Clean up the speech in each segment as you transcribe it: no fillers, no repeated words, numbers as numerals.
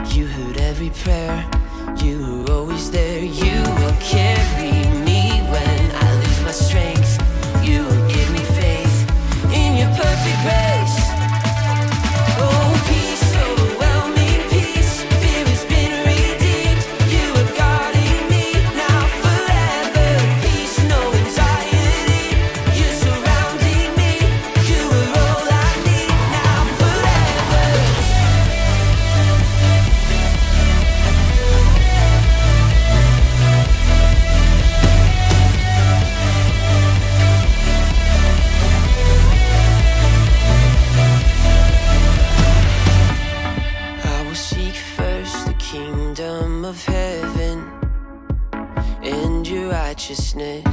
You heard every prayer, you were always there. You will carry me when I lose my strength. You will give me faith in your perfect grace. Oh, peace, overwhelming peace. Fear has been redeemed. You are guarding me now forever. Peace, no anxiety. You're surrounding me. You are all I need now forever. I will seek first the kingdom of heaven and your righteousness.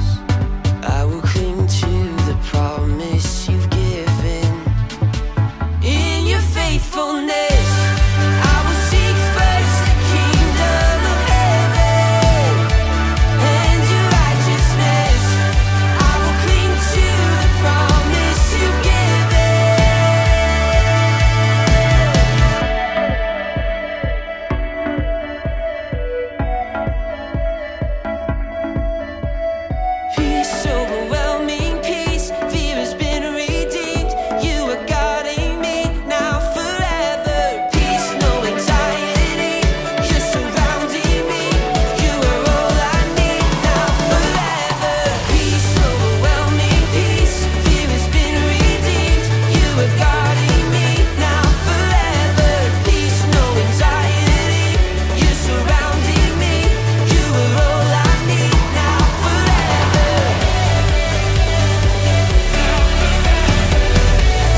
I will cling to the promise you've given. In your faithfulness, I will seek first the kingdom of heaven and your righteousness. I will cling to the promise you've given. Peace, overwhelming peace. Fear has been redeemed. You are guarding me now forever. Peace, no anxiety. You're surrounding me. You are all I need now forever. Peace, overwhelming peace. Fear has been redeemed. You are guarding me now forever. Peace, no anxiety. You're surrounding me. You are all I need now forever.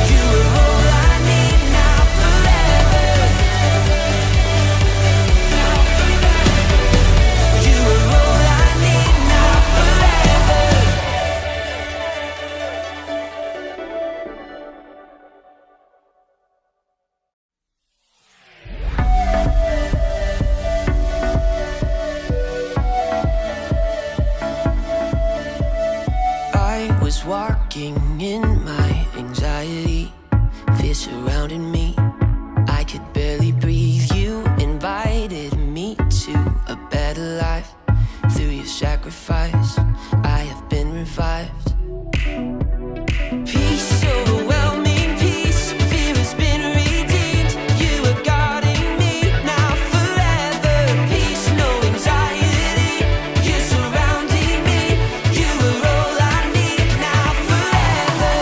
You are all I need now forever. You are all I need now forever. I was walking in my anxiety. Fear surrounded me. I could barely breathe. You invited me to a better life. Through your sacrifice, I have been revived. Peace, overwhelming peace. Fear has been redeemed. You are guarding me now forever. Peace, no anxiety. You're surrounding me. You are all I need now forever.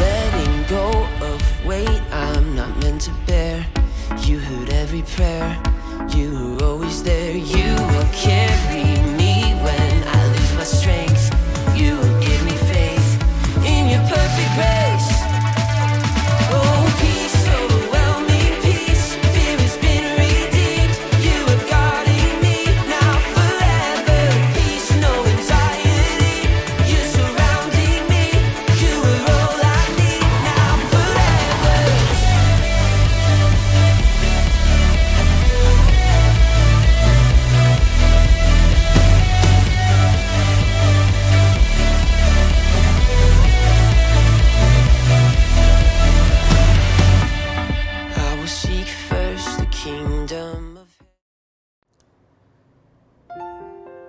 Letting go of weight I'm not meant to bear. You heard every prayer. You were always there. You will carry me when I lose my strength. You will give me faith in your perfect grace. Oh, peace, overwhelming peace. Fear has been redeemed. You are guarding me now forever. Peace, no anxiety. You're surrounding me. You are all I need now forever. I will seek first the kingdom of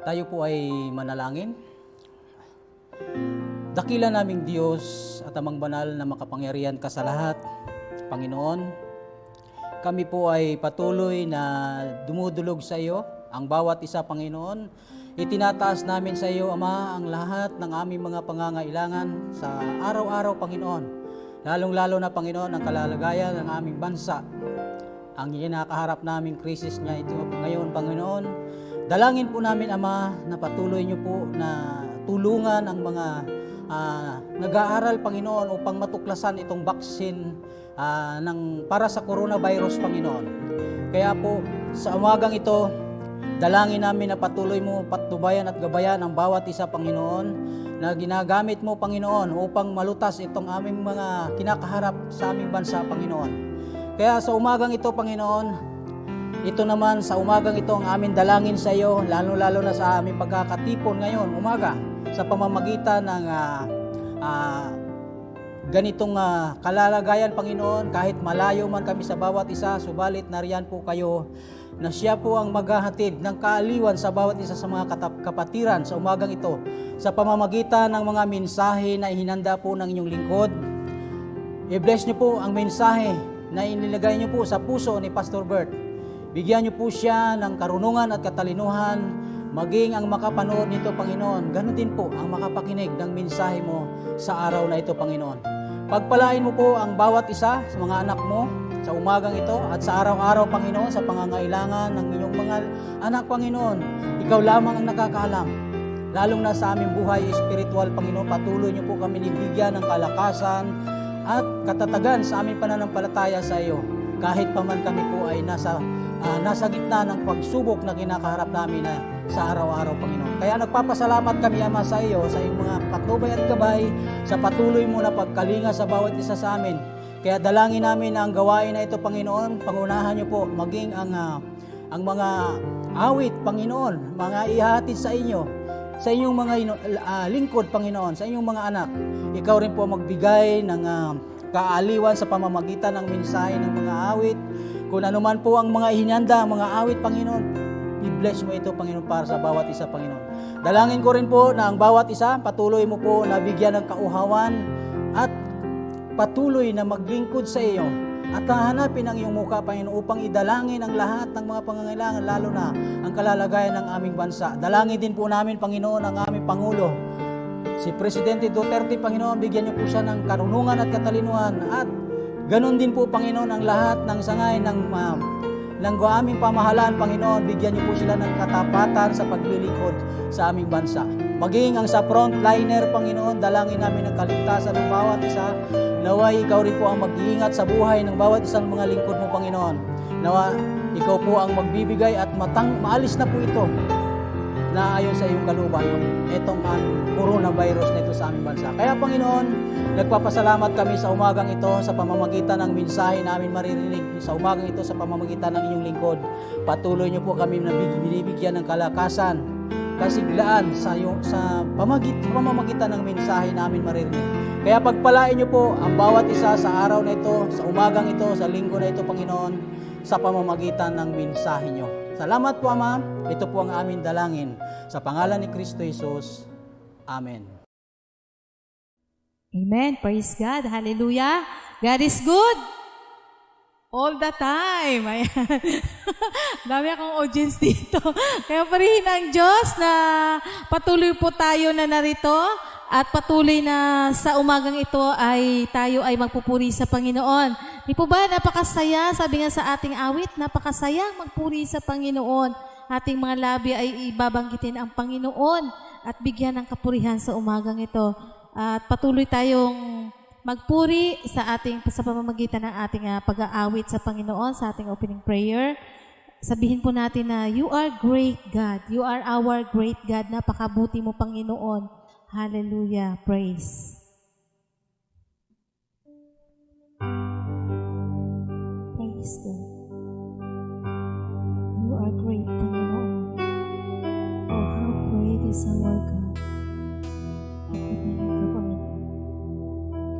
Tayo po ay manalangin. Dakila naming Diyos at Amang Banal na makapangyarihan ka sa lahat, Panginoon. Kami po ay patuloy na dumudulog sa iyo, ang bawat isa, Panginoon. Itinataas namin sa iyo, Ama, ang lahat ng aming mga pangangailangan sa araw-araw, Panginoon. Lalong-lalo na, Panginoon, ang kalalagayan ng aming bansa. Ang kinakaharap naming krisis niya ito ngayon, Panginoon. Dalangin po namin, Ama, na patuloy niyo po na tulungan ang mga nag-aaral, Panginoon, upang matuklasan itong vaccine para sa coronavirus, Panginoon. Kaya po, sa umagang ito, dalangin namin na patuloy mo patnubayan at gabayan ang bawat isa, Panginoon, na ginagamit mo, Panginoon, upang malutas itong aming mga kinakaharap sa aming bansa, Panginoon. Kaya sa umagang ito, Panginoon, Ito naman sa umagang ito ang aming dalangin sa iyo, lalo-lalo na sa aming pagkakatipon ngayon, umaga, sa pamamagitan ng ganitong kalalagayan, Panginoon, kahit malayo man kami sa bawat isa, subalit nariyan po kayo na siya po ang maghahatid ng kaaliwan sa bawat isa sa mga kapatiran sa umagang ito sa pamamagitan ng mga mensahe na ihinanda po ng inyong lingkod. I-bless niyo po ang mensahe na inilagay niyo po sa puso ni Pastor Bert. Bigyan niyo po siya ng karunungan at katalinuhan, maging ang makapanood nito, Panginoon. Ganon din po ang makapakinig ng mensahe mo sa araw na ito, Panginoon. Pagpalain mo po ang bawat isa sa mga anak mo sa umagang ito at sa araw-araw, Panginoon, sa pangangailangan ng inyong mga anak, Panginoon. Ikaw lamang ang nakakaalam. Lalong na sa aming buhay espiritual, Panginoon, patuloy niyo po kami nibigyan ng kalakasan at katatagan sa aming pananampalataya sa iyo. Kahit pa man kami po ay nasa gitna ng pagsubok na kinakaharap namin na sa araw-araw, Panginoon. Kaya nagpapasalamat kami, Ama, sa iyo, sa iyong mga patnubay at gabay, sa patuloy mo na pagkalinga sa bawat isa sa amin. Kaya dalangin namin na ang gawain na ito, Panginoon, pangunahan niyo po, maging ang mga awit, Panginoon, mga ihatid sa inyo, sa inyong mga lingkod, Panginoon, sa inyong mga anak. Ikaw rin po magbigay ng kaaliwan sa pamamagitan ng mensahe ng mga awit. Kung ano man po ang mga hinanda, mga awit, Panginoon, i-bless mo ito, Panginoon, para sa bawat isa, Panginoon. Dalangin ko rin po na ang bawat isa, patuloy mo po na bigyan ng kauhawan at patuloy na maglingkod sa iyo at hahanapin ang iyong mukha, Panginoon, upang idalangin ang lahat ng mga pangangailangan, lalo na ang kalalagayan ng aming bansa. Dalangin din po namin, Panginoon, ang aming Pangulo, si Presidente Duterte, Panginoon. Bigyan niyo po siya ng karunungan at katalinuhan at ganon din po, Panginoon, ang lahat ng sangay ng aming pamahalaan, Panginoon. Bigyan niyo po sila ng katapatan sa paglilingkod sa aming bansa. Maging ang sa frontliner, Panginoon, dalangin namin ang kaligtasan ng bawat isa. Naway ikaw rin po ang mag-iingat sa buhay ng bawat isang mga lingkod mo, Panginoon. Nawa ikaw po ang magbibigay at maalis na po ito na ayon sa iyong kalooban itong coronavirus na ito sa aming bansa. Kaya, Panginoon, nagpapasalamat kami sa umagang ito sa pamamagitan ng mensahe na amin maririnig sa umagang ito sa pamamagitan ng inyong lingkod. Patuloy niyo po kami na binibigyan ng kalakasan, kasiglaan sa pamamagitan ng mensahe na amin maririnig. Kaya pagpalain niyo po ang bawat isa sa araw na ito, sa umagang ito, sa linggo na ito, Panginoon, sa pamamagitan ng mensahe niyo. Salamat po, Ama. Ito po ang aming dalangin. Sa pangalan ni Kristo Jesus. Amen. Amen. Praise God. Hallelujah. God is good. All the time. Ayan. Dami akong audience dito. Kaya parihin ang Diyos na patuloy po tayo na narito at patuloy na sa umagang ito ay tayo ay magpupuri sa Panginoon. Di po ba napakasaya? Sabi nga sa ating awit, napakasaya magpuri sa Panginoon. Ating mga labi ay ibabanggitin ang Panginoon at bigyan ng kapurihan sa umagang ito. At patuloy tayong magpuri sa pamamagitan ng ating pag-aawit sa Panginoon, sa ating opening prayer. Sabihin po natin na, you are great God. You are our great God. Napakabuti mo, Panginoon. Hallelujah. Praise. Praise God. You are great, Panginoon. Oh, how great is our God. Ipinigin ka, Panginoon.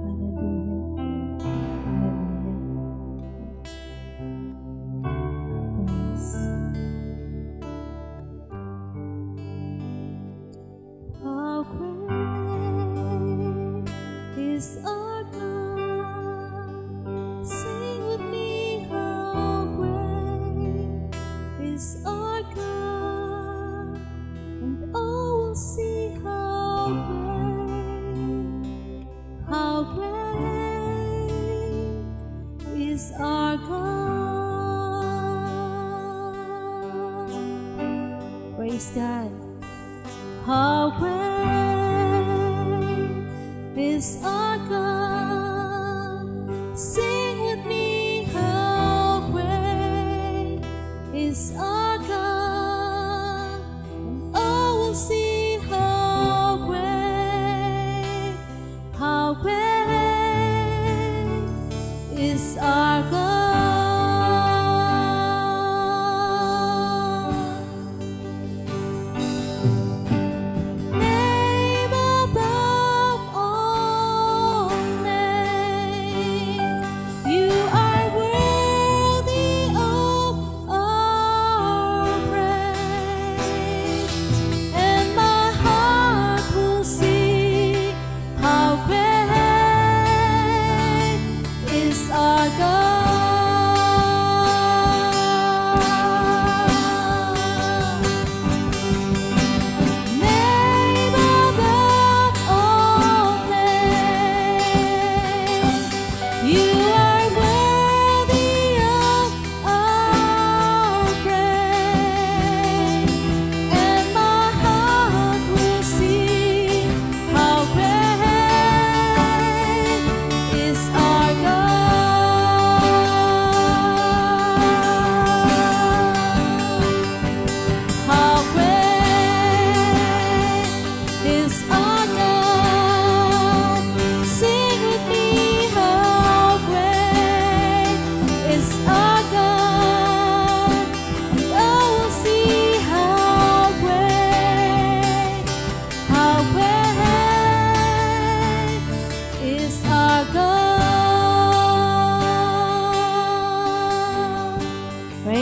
Hallelujah. Hallelujah. Praise. How great is our God. Sing with me, how great is our God. And all will see how great is our God. Praise God. How great is our God. Sing with me, how great is our God. And all will see how great is our God.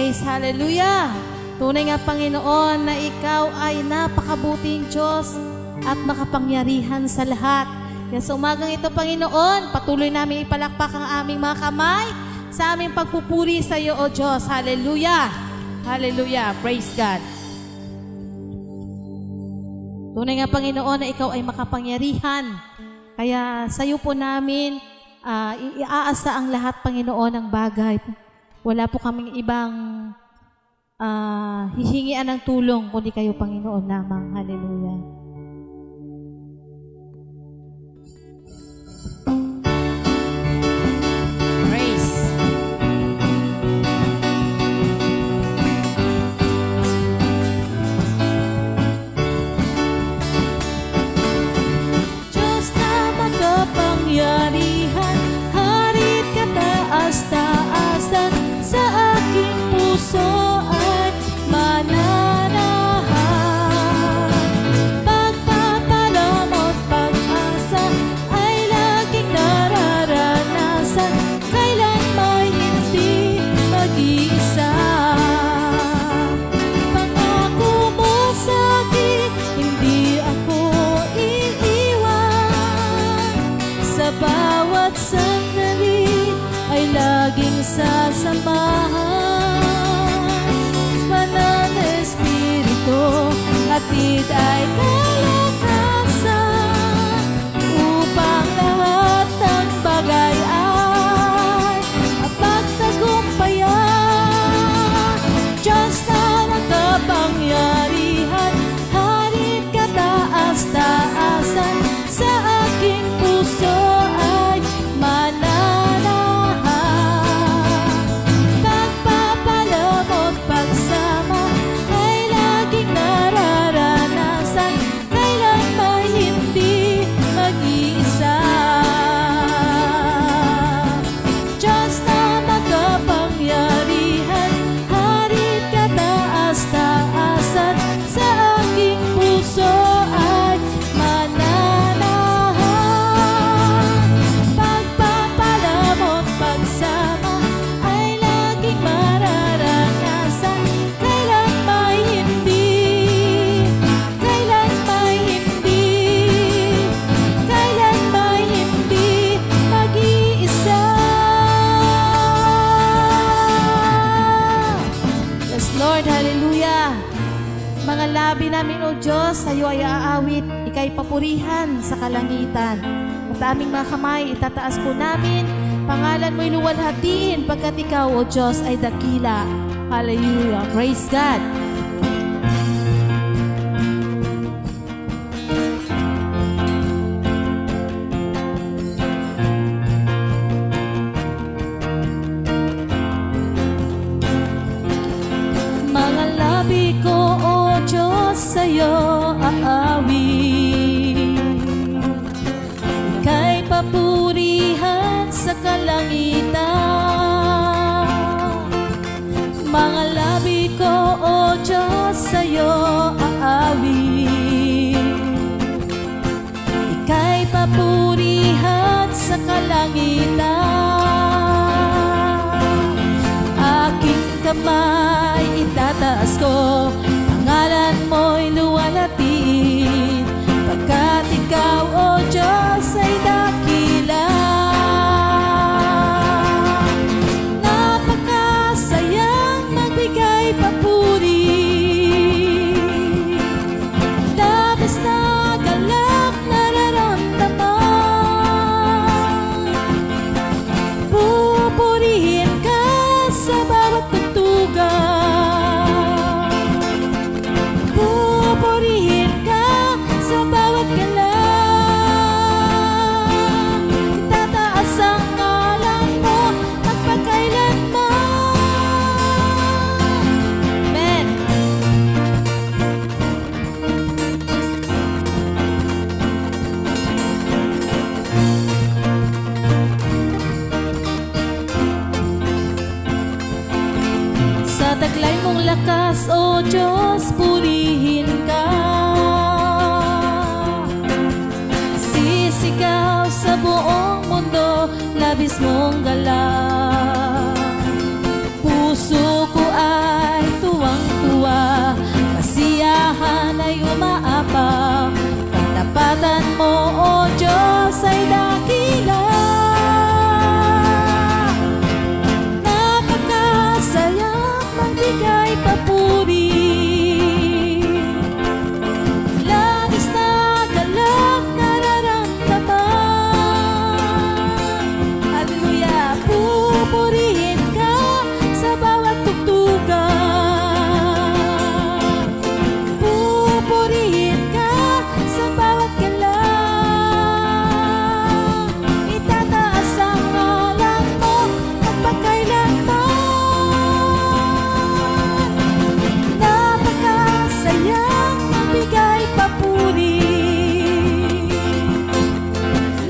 Praise, hallelujah. Tunay nga Panginoon na ikaw ay napakabuting Diyos at makapangyarihan sa lahat. Kaya sa umagang ito, Panginoon, patuloy namin ipalakpak ang aming mga kamay sa aming pagpupuri sa iyo, O Diyos. Hallelujah. Hallelujah. Praise God. Tunay nga Panginoon na ikaw ay makapangyarihan. Kaya sa iyo po namin iaasa ang lahat, Panginoon, ng bagay. Wala po kaming ibang hihingian ng tulong kundi kayo, Panginoon lamang. Hallelujah. Praise. Diyos na makapangyarihan, harit kataas-taasan, sa aking puso ay mananahan. Pagpapalamot, pag-asa ay laging nararanasan, kailan may hindi mag-iisa. Pangako mo sa'kin, hindi ako iiwan. Sa bawat sandali ay laging sasamahan. Banal na Espiritu, hatid ay kalakasan, upang lahat ng bagay ay mapagtagumpayan. Diyos na nakapangyarihan, harit kataas-taasan, sa aking puso ay mananahan. Pagpapalamot, pagsama ay laging nararanasan, kailan may hindi mag-iisa. Diyos na makapangyarihan, harit kataas-taasan, sa aking puso ay mananahan. Pagpapalamot, pagsama ay laging mararanasan, kailan may hindi, kailan may hindi, kailan may hindi mag-iisa. Yes, Lord, hallelujah. Mga labi namin, O Diyos, sa iyo ay aawit, ika'y papurihan sa kalangitan. At aming mga kamay, itataas po namin, pangalan mo'y luwalhatiin, pagkat ikaw, O Diyos, ay dakila. Hallelujah. Praise God. Mga labi ko, O Diyos, sa'yo aawit. Ika'y papurihan sa kalangitan. Mga labi ko, O Diyos, sa'yo aawit. Ika'y papurihan sa kalangitan. Aking kamay itataas ko, pangalan mo'y luwalhatiin, pagkat ikaw, O Diyos, ay dakila. Napakasayang magbigay papuri, labis na galak nararamdaman. Pupurihin ka sa bawat tugtugan, pupurihin ka sa bawat galaw. Itataas ang ngalan mo magpakailanman. Amen. Sa taglay mong lakas, O Diyos, purihin ka. Sisigaw sa buong mundo, labis mong galak. Puso ko ay papuri. Labis na galak nararamdaman. Hallelujah, pupurihin ka sa bawat tugtugan. Pupurihin ka sa bawat galaw. Itataas ang ngalan mo magpakailanman. Napakasayang magbigay papuri.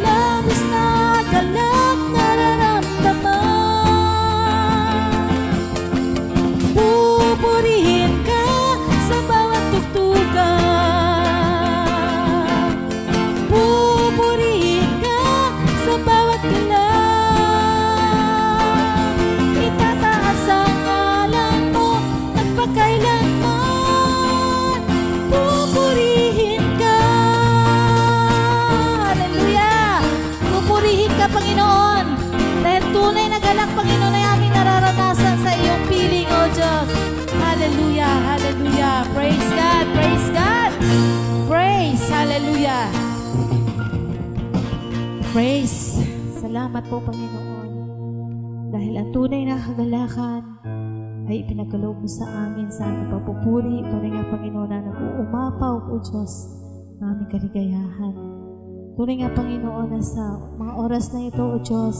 Labis na galak nararamdaman. Pupurihin ka sa bawat tugtugan. Pupurihin ka sa bawat galaw. Itataas ang ngalan mo magpakailanman. Pupurihin ka. Hallelujah! Pupurihin ka, Panginoon. Dahil tunay na galak, Panginoon, ay aming nararanasan sa iyong piling, O Diyos. Hallelujah! Hallelujah! Praise God! Praise God! Praise! Hallelujah! Praise! Salamat po, Panginoon. Dahil ang tunay na kagalakan ay ipinagkaloob mo sa amin sa aming pagpupuri. Tunay nga, Panginoon, na nag-uumapaw, O Diyos, ng aming kaligayahan. Tunay nga, Panginoon, na sa mga oras na ito, O Diyos,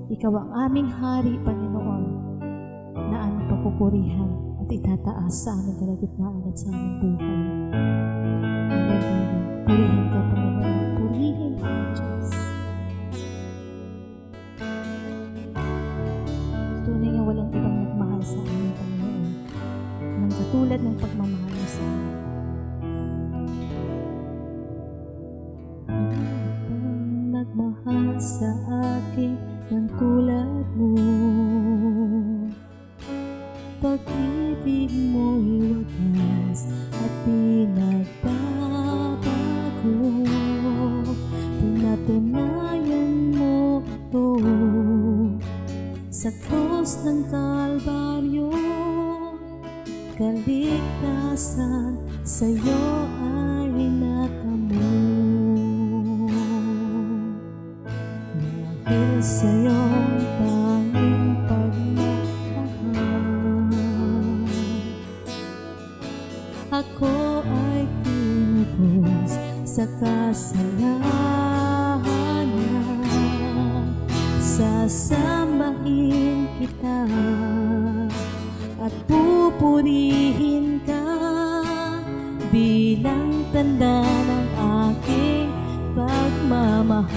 Ikaw ang aming hari, Panginoon, na aming papupurihan at itataas sa aming kalagitnaan at sa aming buhay. Hallelujah. Purihin ka, Panginoon. Purihin ka, O Diyos. Tunay nga walang ibang nagmahal sa amin, Panginoon, nang katulad ng pagmamahal mo sa amin. Nagmahal sa akin ng tulad mo. Pag-ibig mo'y wagas at pinagbabago. Pinatunayan mo ito sa krus ng Kalbaryo. Kaligtasan sa'yo ay natamo. Dahil sa'yo tanging pagmamahal, ako ay tinubos sa kasalanan. Sasambahin kita at pupurihin ka bilang tanda ng aking pagmamahal.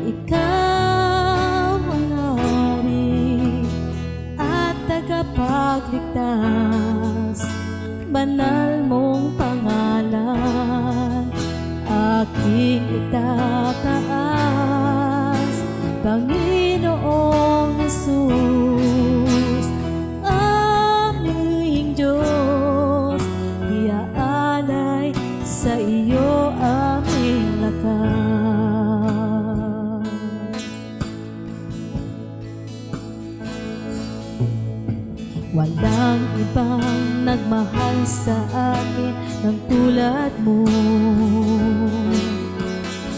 Ikaw ang hari at tagapagligtas, banal mong pangalan aking itataas. Panginoong Jesus, aming Diyos, iaalay sa iyo aming lakas. Walang ibang nagmahal sa akin ng tulad mo.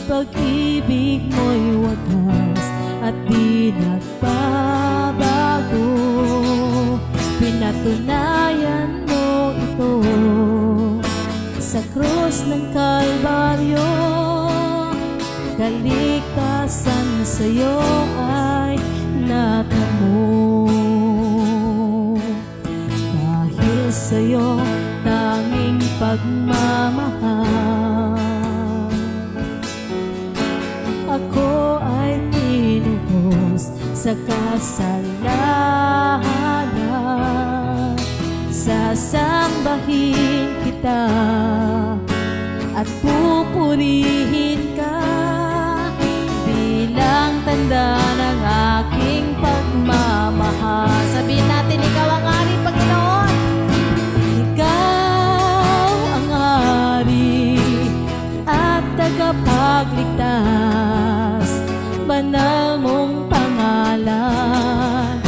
Pag-ibig mo'y wagas at di nagbabago. Pinatunayan mo ito sa krus ng Kalbaryo. Kaligtasan sa'yo ay natamo. Dahil sa'yo tanging pagmamahal, ako ay tinubos sa kasalanan. Sasambahin kita at pupurihin ka bilang tanda ng aking pagmamahal. Sabihin natin, ikaw ang hari, Panginoon. Ikaw ang hari at tagapagligtas, banal mong pangalan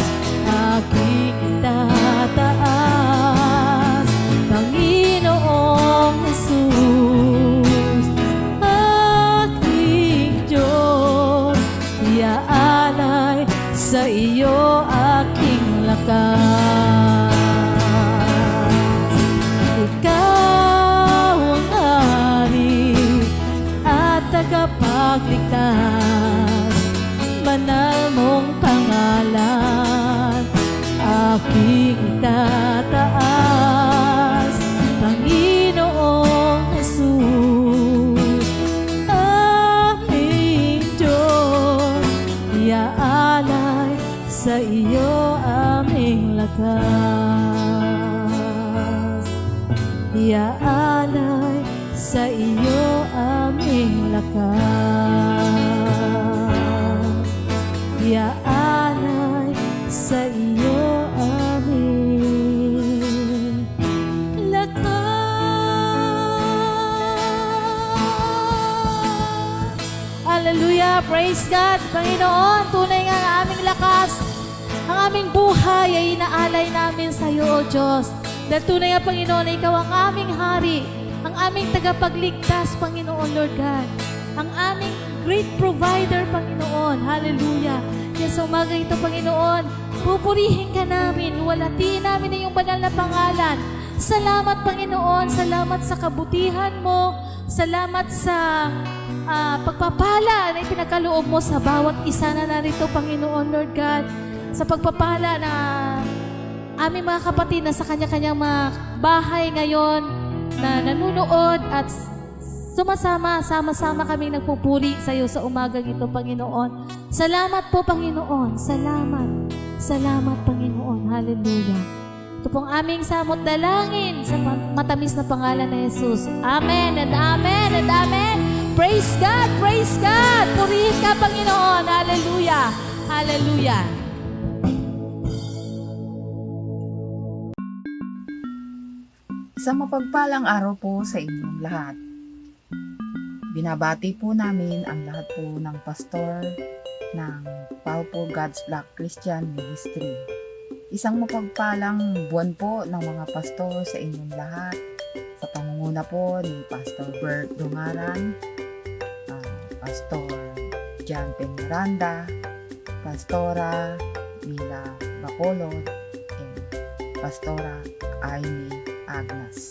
iyo aming lakas. Iaalay sa iyo aming lakas. Iaalay sa iyo aming lakas. Hallelujah! Praise God! Panginoon, tunay nga ang aming lakas. Ang aming buhay ay inaalay namin sa iyo, O Diyos. Dahil tunay nga, Panginoon, ikaw ang aming hari, ang aming tagapagligtas, Panginoon, Lord God. Ang aming great provider, Panginoon. Hallelujah. Kaya sa umaga ito, Panginoon, pupurihin ka namin, luwalhatiin namin ang iyong banal na pangalan. Salamat, Panginoon. Salamat sa kabutihan mo. Salamat sa pagpapala na ipinagkaloob mo sa bawat isa na narito, Panginoon, Lord God. Sa pagpapala na aming mga kapatid na sa kanya-kanyang mga bahay ngayon na nanunood at sama-sama kami nagpupuri sa iyo sa umagang ito, Panginoon. Salamat po, Panginoon. Salamat. Salamat, Panginoon. Hallelujah. Ito pong aming samot dalangin sa matamis na pangalan ni Jesus. Amen and amen and amen. Praise God! Praise God! Purihin ka, Panginoon. Hallelujah! Hallelujah! Isang mapagpalang araw po sa inyong lahat. Binabati po namin ang lahat po ng pastor ng Powerful God's Black Christian Ministry. Isang mapagpalang buwan po ng mga pastor sa inyong lahat sa pangunguna po ni Pastor Bert Dungaran, Pastor John Peñaranda, Pastora Mila Bacolod, and Pastora Amy Agnes.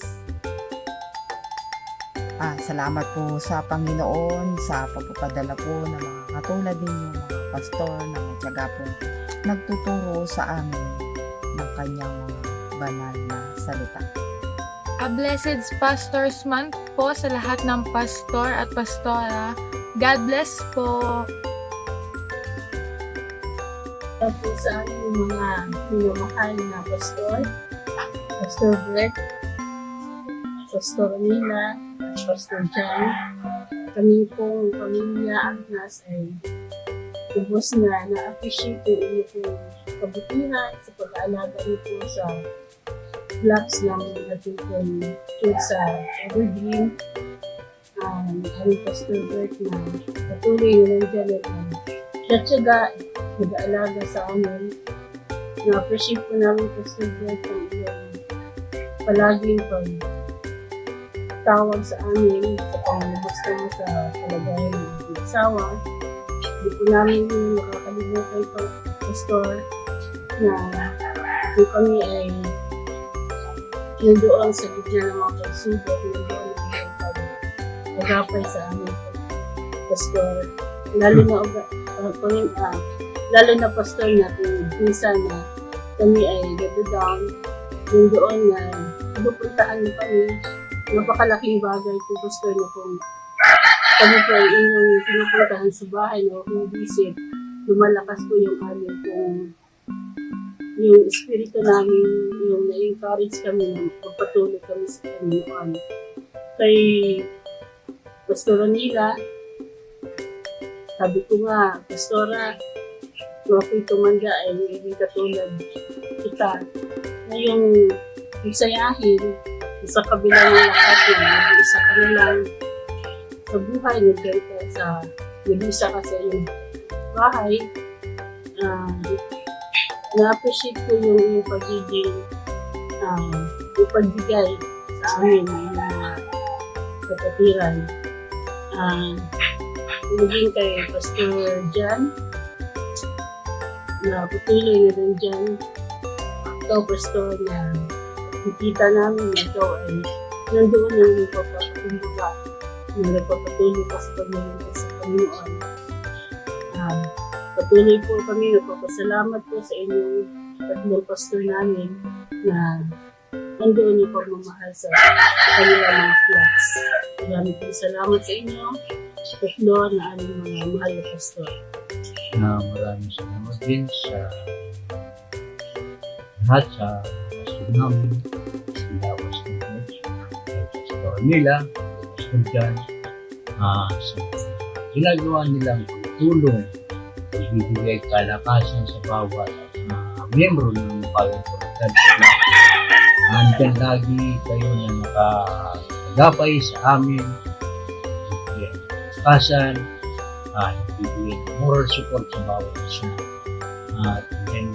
Salamat po sa Panginoon sa pagpapadala po ng mga katulad ninyo mga pastor na matyaga po nagtuturo sa amin ng kanyang mga banal na salita. A blessed Pastor's Month po sa lahat ng pastor at pastora. God bless po. Po sa aming mga minamahal na pastor, Pastor Brett, Pastor Nina, Pastor John. Kami pong pamilya Agnes ay lubos na na-appreciate yung inyong kabutihan sa pag-aalaga niyo po sa blocks namin natin pong church sa Evergreen. Aming Pastor Brett na patuloy na nandiyan at siya nag-aalaga sa amin. Na-appreciate po namin Pastor Brett ang iyong palaging pagtawag sa amin sa pangalagusto mo sa kalagayan ng asawa. Hindi po namin makakalimutan ito, Pastor, na kung kami ay nandoon sa gitna ng mga pagsubok, nandoon ang pag-agapay sa amin, Pastor. Lalo na Pastor, na kung minsan na kami ay down, nandoon na pupuntaan niyo kami. Napakalaking bagay po, Pastor, na kung kami po ay inyong pinupuntahan sa bahay na kung visit, lumalakas po yung amin kung yung espiritu namin, yung na-encourage kami na magpatuloy kami sa Panginoon. Kay Pastor Anila, sabi ko nga, Pastora, kung ako'y tumanda ay hindi katulad kita. Na yung isayahin sa kabila ng lahat na nag-iisa ka na lang sa buhay, nag-iisa ka sa iyong bahay. Na-appreciate ko yung pagiging yung pagbigay sa amin ng mga kapatiran. Maging kay Pastor John na patuloy na rin dyan. Ikaw, Pastor, na nakikita namin na ikaw ay nandoon ang nagpapakumbaga na nagpapatuloy pa sa Panginoon sa Panginoon. Patuloy po kami, nagpapasalamat po sa inyong tatlong pastor namin na nandoon yung pagmamahal sa kanilang mga flocks. Maraming po salamat sa inyo, tatlo na aming mga mahal na pastor. Maraming salamat din sa lahat sa pastor namin, sila Pastor George, Pastor Mila, Pastor Jan, sa ginagawa nilang pagtulong, pagbibigay kalakasan sa bawat miyembro ng Power for God. Andyan lagi kayo na nakagapay sa amin, kalakasan, bibigyan ng moral support sa bawat isa. At then,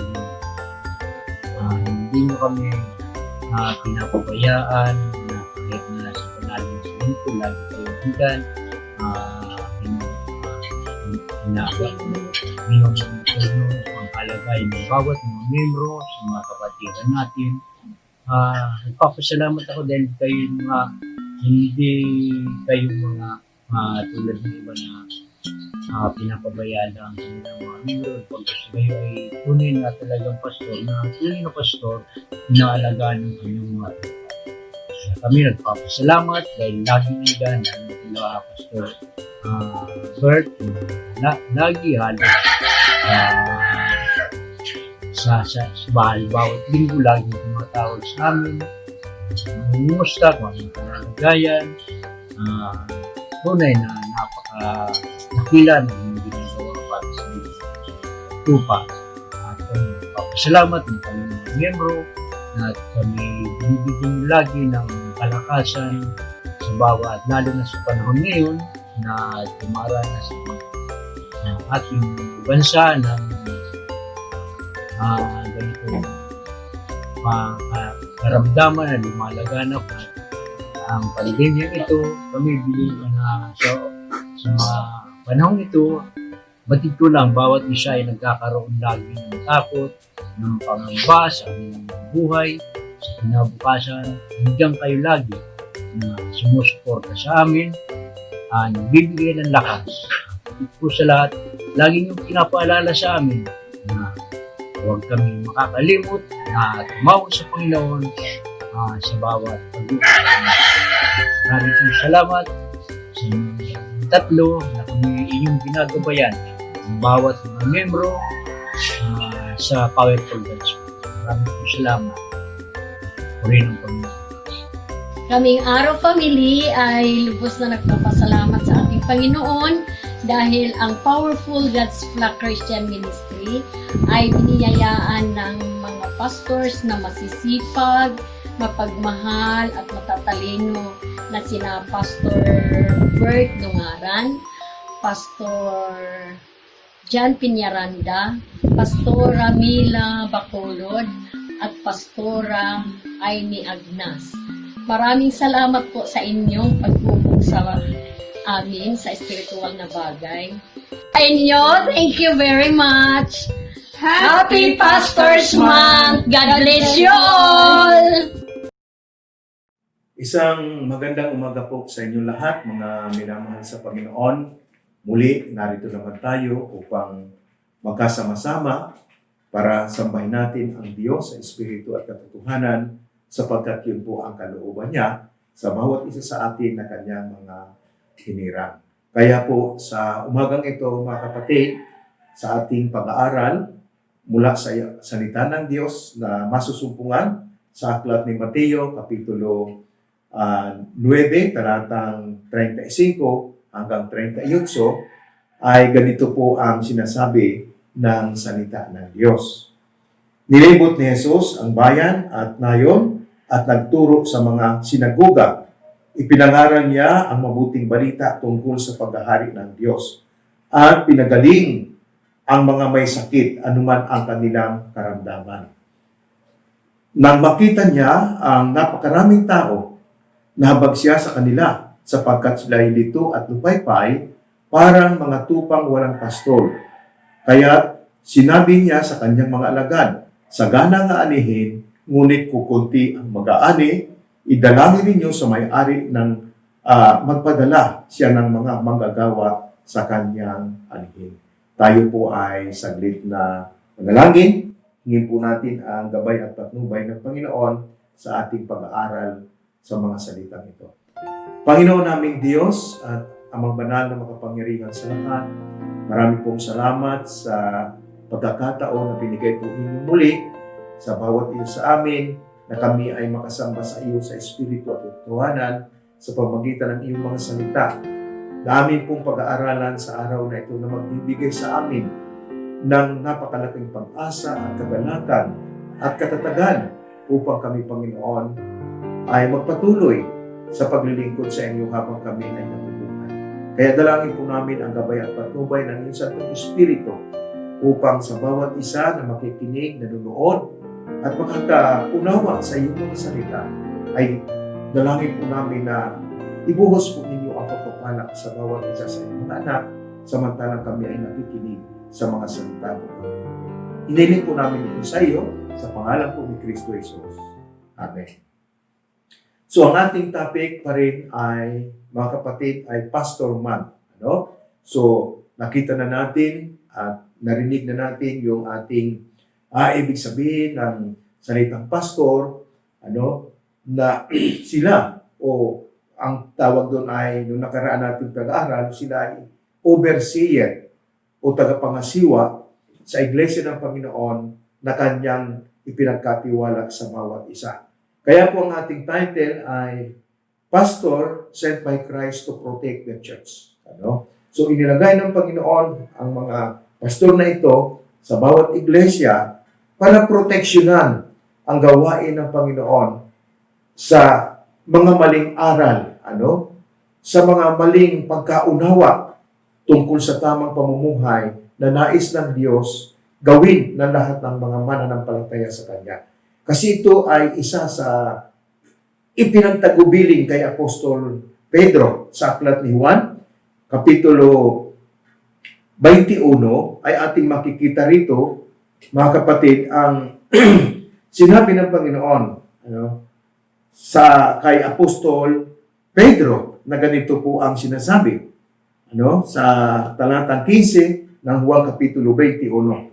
hindi nyo kami pinapabayaan na kahit na sa panaling sa lingko, lagi kayo hanggan, minumulong ang kalagay ng bawat mga membro sa mga kapatiran natin. Nagpapasalamat ako dahil kayo mga hindi kayo mga tulad ng iba na pinapabayaan lang ng mga membro. Pag kayo ay tunay na talagang pastor, inaalagaan ng kanyang mga kami nagpapasalamat dahil lagi nila na Pastor Bert lagi halos sa bahay bawat linggo lagi tumatawag sa amin, mumusta kung anong kalagayan. Tunay na napaka-nakila ng mga ginagawa para sa tupa. At papasalamat ng kami mga miyembro na kami binibigyan lagi ng kalakasan sa bawat, lalo na sa panahon ngayon na dumaranas ng ating bansa ng ganitong karamdaman na lumalaganap at ang pandemya ito. Kami bilin na sa mga panahon ito, batid ko lang, bawat isa ay nagkakaroon lagi ng takot, ng pangamba sa aming buhay, sa kinabukasan. Hanggang kayo lagi na sumusuporta sa amin, nagbibigay ng lakas. Batid ko sa lahat, lagi niyong pinapaalala sa amin na huwag kami makakalimot na tumawag sa Panginoon sa bawat pag-uusap. Maraming salamat sa inyong tatlo na kami inyong ginagabayan ang bawat mga membro sa Powerful Gods. Maraming salamat. Puri ng Panginoon. Kaming Araw Family ay lubos na nagpapasalamat sa ating Panginoon dahil ang Powerful God's Flock Christian Ministry ay biniyayaan ng mga pastors na masisipag, mapagmahal at matatalino na sina Pastor Bert Dungaran, Pastor Jan Piñaranda, Pastora Mila Bacolod at Pastora Aimee Agnas. Maraming salamat po sa inyong pagtulong sa amin sa espiritual na bagay. Inyo, thank you very much. Happy Pastors Month! God bless you all! Isang magandang umaga po sa inyo lahat, mga minamahal sa Panginoon. Muli, narito naman tayo upang magkasama-sama para sambahin natin ang Diyos sa Espiritu at katotohanan, sapagkat yun po ang kalooban niya sa bawat isa sa atin na kanyang mga hinirang. Kaya po sa umagang ito, mga kapatid, sa ating pag-aaral mula sa salita ng Diyos na masusumpungan sa aklat ni Mateo, Kapitulo 9, talatang 35 hanggang 38, ay ganito po ang sinasabi ng salita ng Diyos. Nilibot ni Jesus ang bayan at nayon at nagturo sa mga sinagoga. Ipinangaral niya ang mabuting balita tungkol sa paghahari ng Diyos at pinagaling ang mga may sakit anuman ang kanilang karamdaman. Nang makita niya ang napakaraming tao, nahabag siya sa kanila sapagkat sila ay lito at lupaypay parang mga tupang walang pastor. Kaya sinabi niya sa kanyang mga alagad, sagana nga anihin, ngunit kukunti ang mag-aani, idalangin ninyo sa may-ari ng magpadala siya ng mga manggagawa sa kanyang anihin. Tayo po ay saglit na manalangin. Hingin po natin ang gabay at patnubay ng Panginoon sa ating pag-aaral sa mga salitang ito. Panginoon naming Diyos at Amang Banal na makapangyarihan sa lahat, marami pong salamat sa pagkakataon na binigay po ninyo muli sa bawat isa sa amin na kami ay makasamba sa iyo sa Espiritu at katotohanan sa pamamagitan ng iyong mga salita. Na amin pong pag-aaralan sa araw na ito na magbibigay sa amin ng napakalaking pag-asa at kagalakan at katatagan upang kami, Panginoon, ay magpatuloy sa paglilingkod sa inyo habang kami ay natutunan. Kaya dalangin po namin ang gabay at patnubay ng iyong Santong Espiritu upang sa bawat isa na makikinig, nanonood, at makakaunawa sa iyong mga salita, ay dalangin po namin na ibuhos po ninyo ang pagpapalak sa bawat isa sa inyong mga anak, samantalang kami ay nakikinig sa mga salita po. Hiniling po namin ito sa iyo, sa pangalan po ni Kristo Jesus. Amen. So ang ating topic pa rin ay, mga kapatid, ay Pastor Month. So nakita na natin at narinig na natin yung ating ibig sabihin ng salitang pastor, na sila, o ang tawag doon ay, nung nakaraan natin pag-aaral, sila ay overseer o tagapangasiwa sa Iglesia ng Panginoon na kanyang ipinagkatiwala sa bawat isa. Kaya po ang ating title ay Pastor Sent by Christ to Protect the Church. So inilagay ng Panginoon ang mga pastor na ito sa bawat iglesia para proteksyonan ang gawain ng Panginoon sa mga maling aral, sa mga maling pagkaunawa tungkol sa tamang pamumuhay na nais ng Diyos gawin ng lahat ng mga mananampalataya sa Kanya. Kasi ito ay isa sa ipinagtagubilin kay Apostol Pedro sa aklat ni Juan, Kapitulo 21, ay ating makikita rito, mga kapatid, ang sinabi ng Panginoon kay Apostol Pedro na ganito po ang sinasabi sa talatang 15 ng Juan Kapitulo 21.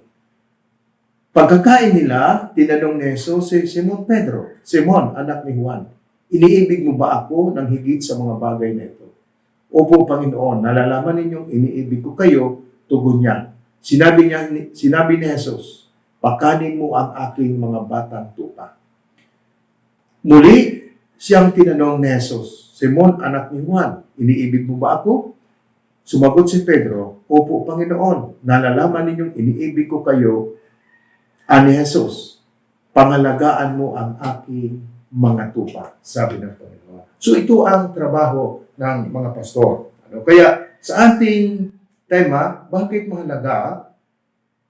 Pagkakain nila, tinanong ni Jesus si Simon Pedro, Simon, anak ni Juan, iniibig mo ba ako ng higit sa mga bagay na ito? Opo, Panginoon, nalalaman ninyong iniibig ko kayo, tugon niya. Sinabi ni Jesus, pakanin mo ang aking mga batang tupa. Muli, siyang tinanong ni Jesus, Simon, anak ni Juan, iniibig mo ba ako? Sumagot si Pedro, opo, Panginoon, nalalaman ninyong iniibig ko kayo. Ani Jesus, pangalagaan mo ang aking mga tupa, sabi ng Panginoon. So ito ang trabaho ng mga pastor. Kaya sa ating tema, bakit mahalaga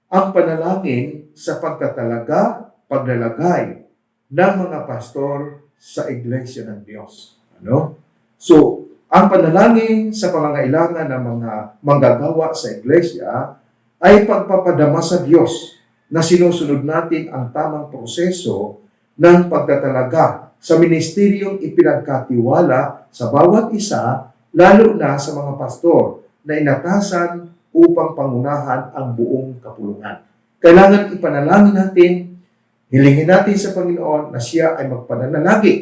ang panalangin sa pagtatalaga, paglalagay ng mga pastor sa Iglesia ng Diyos. So, ang panalangin sa pangangailangan ng mga manggagawa sa Iglesia ay pagpapadama sa Diyos na sinusunod natin ang tamang proseso ng pagtatalaga sa ministeryong ipinagkatiwala sa bawat isa, lalo na sa mga pastor na inatasan upang pangunahan ang buong kapulungan. Kailangan ipanalangin natin, hilingin natin sa Panginoon na siya ay magpananalagi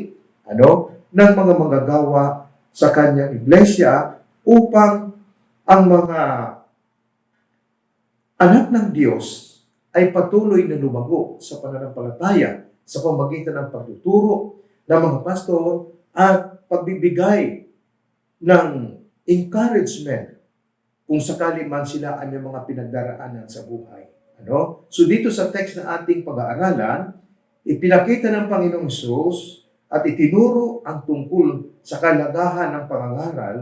ng mga manggagawa sa kanyang iglesia upang ang mga anak ng Diyos ay patuloy na lumago sa pananampalataya sa pamamagitan ng pagtuturo ng mga pastor at pagbibigay ng encouragement kung sakali man sila ang mga pinagdaraanan sa buhay. So dito sa text na ating pag-aaralan, ipinakita ng Panginoong Hesus at itinuro ang tungkol sa kalagahan ng pangangaral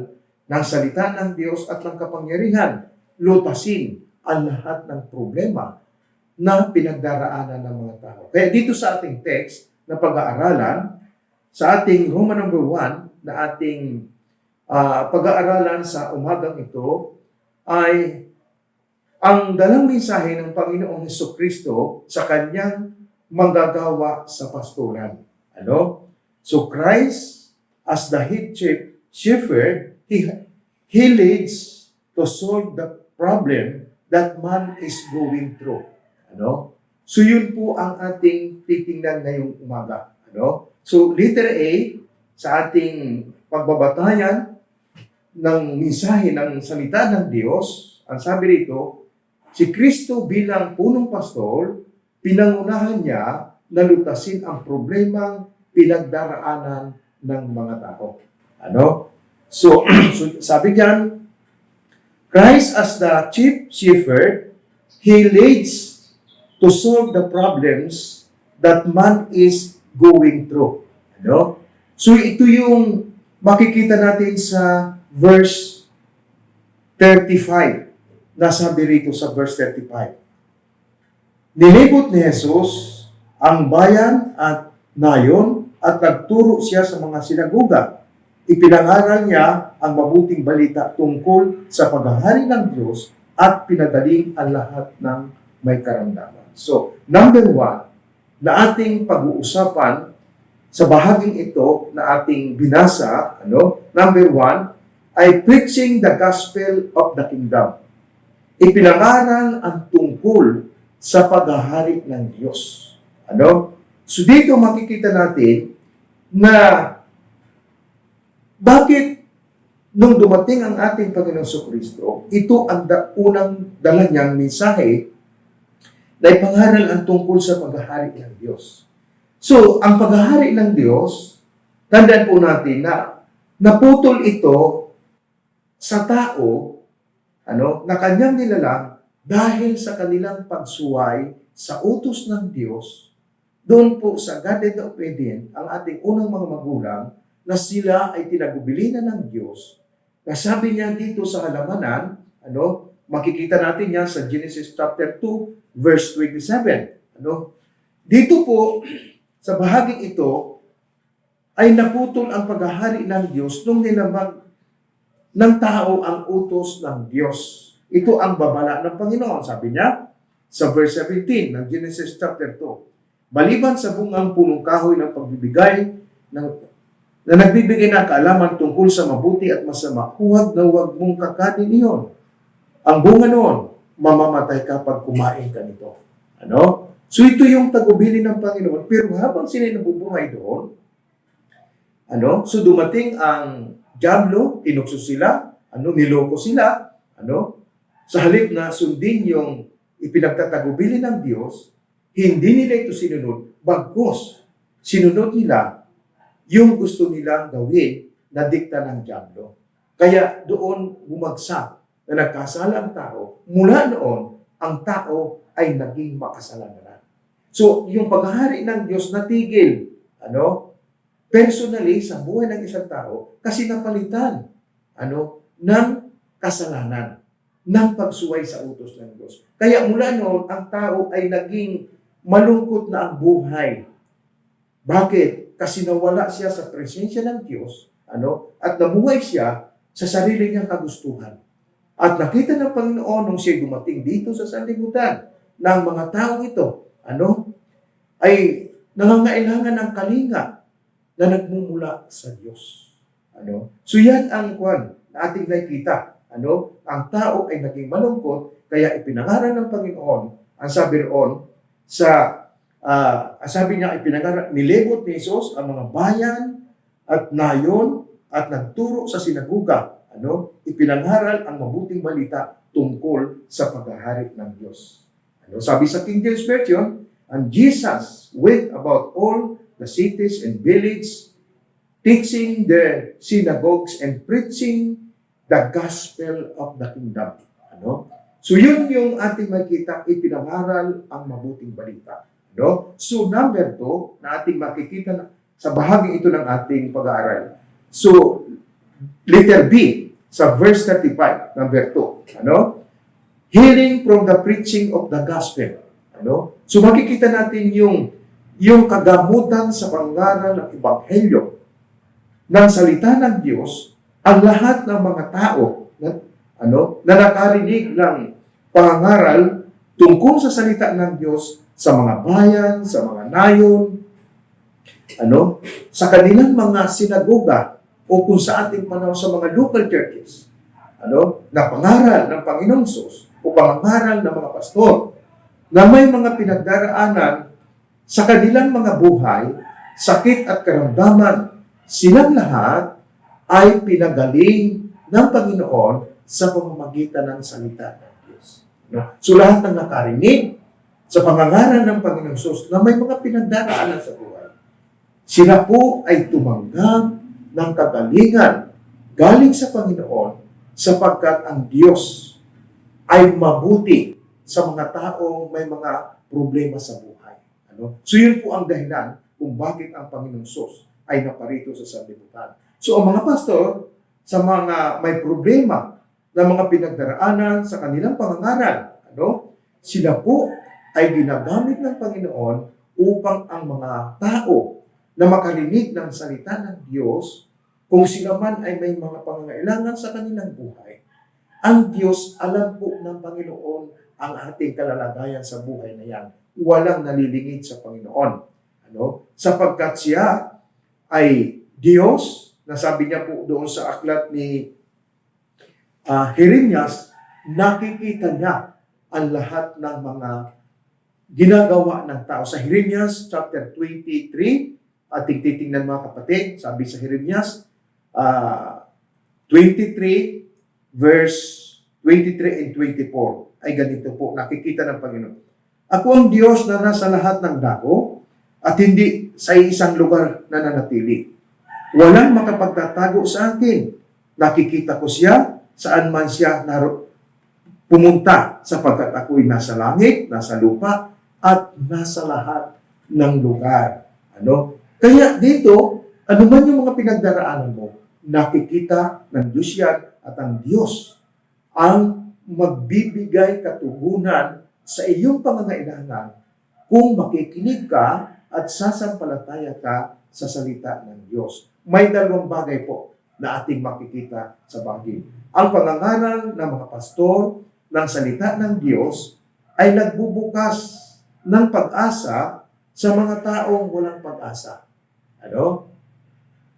ng salita ng Diyos at ng kapangyarihan, lutasin ang lahat ng problema na pinagdaraanan ng mga tao. Kaya dito sa ating text na pag-aaralan, sa ating Roma number 1 na ating pag-aaralan sa umagang ito, ay ang dalang mensahe ng Panginoong Hesukristo sa kanyang manggagawa sa pastoran. So Christ, as the head shepherd, he leads to solve the problem that man is going through. So yun po ang ating titingnan ngayong umaga. So letter A sa ating pagbabatayan ng mensahe ng salita ng Diyos, ang sabi rito, si Kristo bilang punong pastor, pinangunahan niya na lutasin ang problemang pinagdaraanan ng mga tao. Ano? So, sabi diyan, Christ as the chief shepherd, He leads to solve the problems that man is going through. Ano? So, ito yung makikita natin sa verse 35. Nasabi rito sa verse 35. Nilibot ni Jesus ang bayan at nayon at nagturo siya sa mga sinagoga. Ipinangaral niya ang mabuting balita tungkol sa paghahari ng Diyos at pinadaling ang lahat ng may karamdaman. So, number 1 na ating pag-uusapan sa bahaging ito na ating binasa, number 1 ay preaching the gospel of the kingdom. Ipinangaral ang tungkol sa paghahari ng Diyos. So dito makikita natin na bakit nung dumating ang ating Panginoong Jesucristo, ito ang unang dala niyang mensahe na ipangaral ang tungkol sa paghahari ng Diyos. So, ang paghahari ng Diyos, tandaan po natin na naputol ito sa tao, na kanyang nilalang dahil sa kanilang pagsuway sa utos ng Diyos, doon po sa guided obedience, ang ating unang mga magulang, na sila ay tinagubilinan ng Diyos. Nasabi niya dito sa halamanan, makikita natin yan sa Genesis chapter 2, verse 27. Dito po, sa bahaging ito, ay naputol ang paghahari ng Diyos nung nilamag ng tao ang utos ng Diyos. Ito ang babala ng Panginoon. Sabi niya sa verse 17 ng Genesis chapter 2. Maliban sa bungang punong kahoy ng pagbibigay na nagbibigay ng kaalaman tungkol sa mabuti at masama, huwag na huwag mong kakanin iyon. Ang bunga noon, mamamatay ka pag kumain ka nito. So ito yung tagubili ng Panginoon. Pero habang sila nabubuhay doon, so dumating ang diablo, tinukso sila, niloko sila, sa halip na sundin yung ipinagtatagubili ng Diyos, hindi nila ito sinunod, bagkus sinunod nila yung gusto nilang gawin na dikta ng diablo. Kaya doon bumagsak na nagkasala ang tao. Mula noon, ang tao ay naging makasalanan. So, yung paghahari ng Diyos natigil, personally sa buhay ng isang tao kasi napalitan, ng kasalanan, ng pagsuway sa utos ng Diyos. Kaya mula noon, ang tao ay naging malungkot na ang buhay. Bakit? Kasi nawala siya sa presensya ng Diyos, at namuhay siya sa sarili niyang kagustuhan. At nakita ng Panginoon nung siya dumating dito sa sanlibutan ng mga tao ito, ay nangangailangan ng kalinga na nagmumula sa Diyos. So yan ang na ating nakikita. Ang tao ay naging malungkot, kaya ipinangaral ng Panginoon, ang sabi roon, sabi niya, nilibot ni Jesus ang mga bayan at nayon at nagturo sa sinagoga. Ipinangaral ang mabuting balita tungkol sa paghahari ng Diyos. Sabi sa King James Version, and Jesus went about all the cities and villages, teaching the synagogues and preaching the gospel of the kingdom. So yun yung ating makikita, ipinangaral ang mabuting balita. So number 2 na ating makikita sa bahagi ito ng ating pag-aaral. So letter B sa verse 35, number 2. Healing from the preaching of the gospel. So makikita natin yung kagamutan sa pangaral ng ebanghelyo ng salita ng Diyos. Ang lahat ng mga tao na nakarinig ng pangaral tungkol sa salita ng Diyos sa mga bayan, sa mga nayon, sa kanilang mga sinagoga o kung sa ating panahon sa mga local churches, na pangaral ng Panginoong Sus o pangaral ng mga pastor na may mga pinagdaraanan sa kanilang mga buhay, sakit at karamdaman, silang lahat ay pinagaling ng Panginoon sa pamamagitan ng salita ng Diyos. So lahat ng nakarinig sa pangangaral ng Panginoong Sus na may mga pinagdaraanan sa buhay. Sila po ay tumanggap ng kagalingan galing sa Panginoon sapagkat ang Diyos ay mabuti sa mga taong may mga problema sa buhay. So yun po ang dahilan kung bakit ang Panginoong Sus ay naparito sa sanlibutan. So ang mga pastor, sa mga may problema na mga pinagdaraanan sa kanilang pangangaral, sila po ay ginagamit ng Panginoon upang ang mga tao na makarinig ng salita ng Diyos, kung sila man ay may mga pangangailangan sa kanilang buhay, ang Diyos, alam po ng Panginoon ang ating kalalagayan sa buhay na yan. Walang nalilingid sa Panginoon. Sapagkat siya ay Diyos, nasabi niya po doon sa aklat ni Jeremias, nakikita niya ang lahat ng mga ginagawa ng tao. Sa Jeremias chapter 23, ating titingnan mga kapatid, sabi sa Jeremias 23 verse 23 and 24 ay ganito po, nakikita ng Panginoon. Ako ang Diyos na nasa lahat ng dako at hindi sa isang lugar na nanatili. Walang makapagtatago sa akin. Nakikita ko siya saan man siya pumunta sapagkat ako'y nasa langit, nasa lupa, at nasa lahat ng lugar. Kaya dito, ano man yung mga pinagdaraanan mo, nakikita ng Diyos yan at ang Diyos ang magbibigay katugunan sa iyong pangangailangan kung makikinig ka at sasampalataya ka sa salita ng Diyos. May dalawang bagay po na ating makikita sa bagay. Ang pangangaral ng mga pastor ng salita ng Diyos ay nagbubukas ng pag-asa sa mga taong walang pag-asa.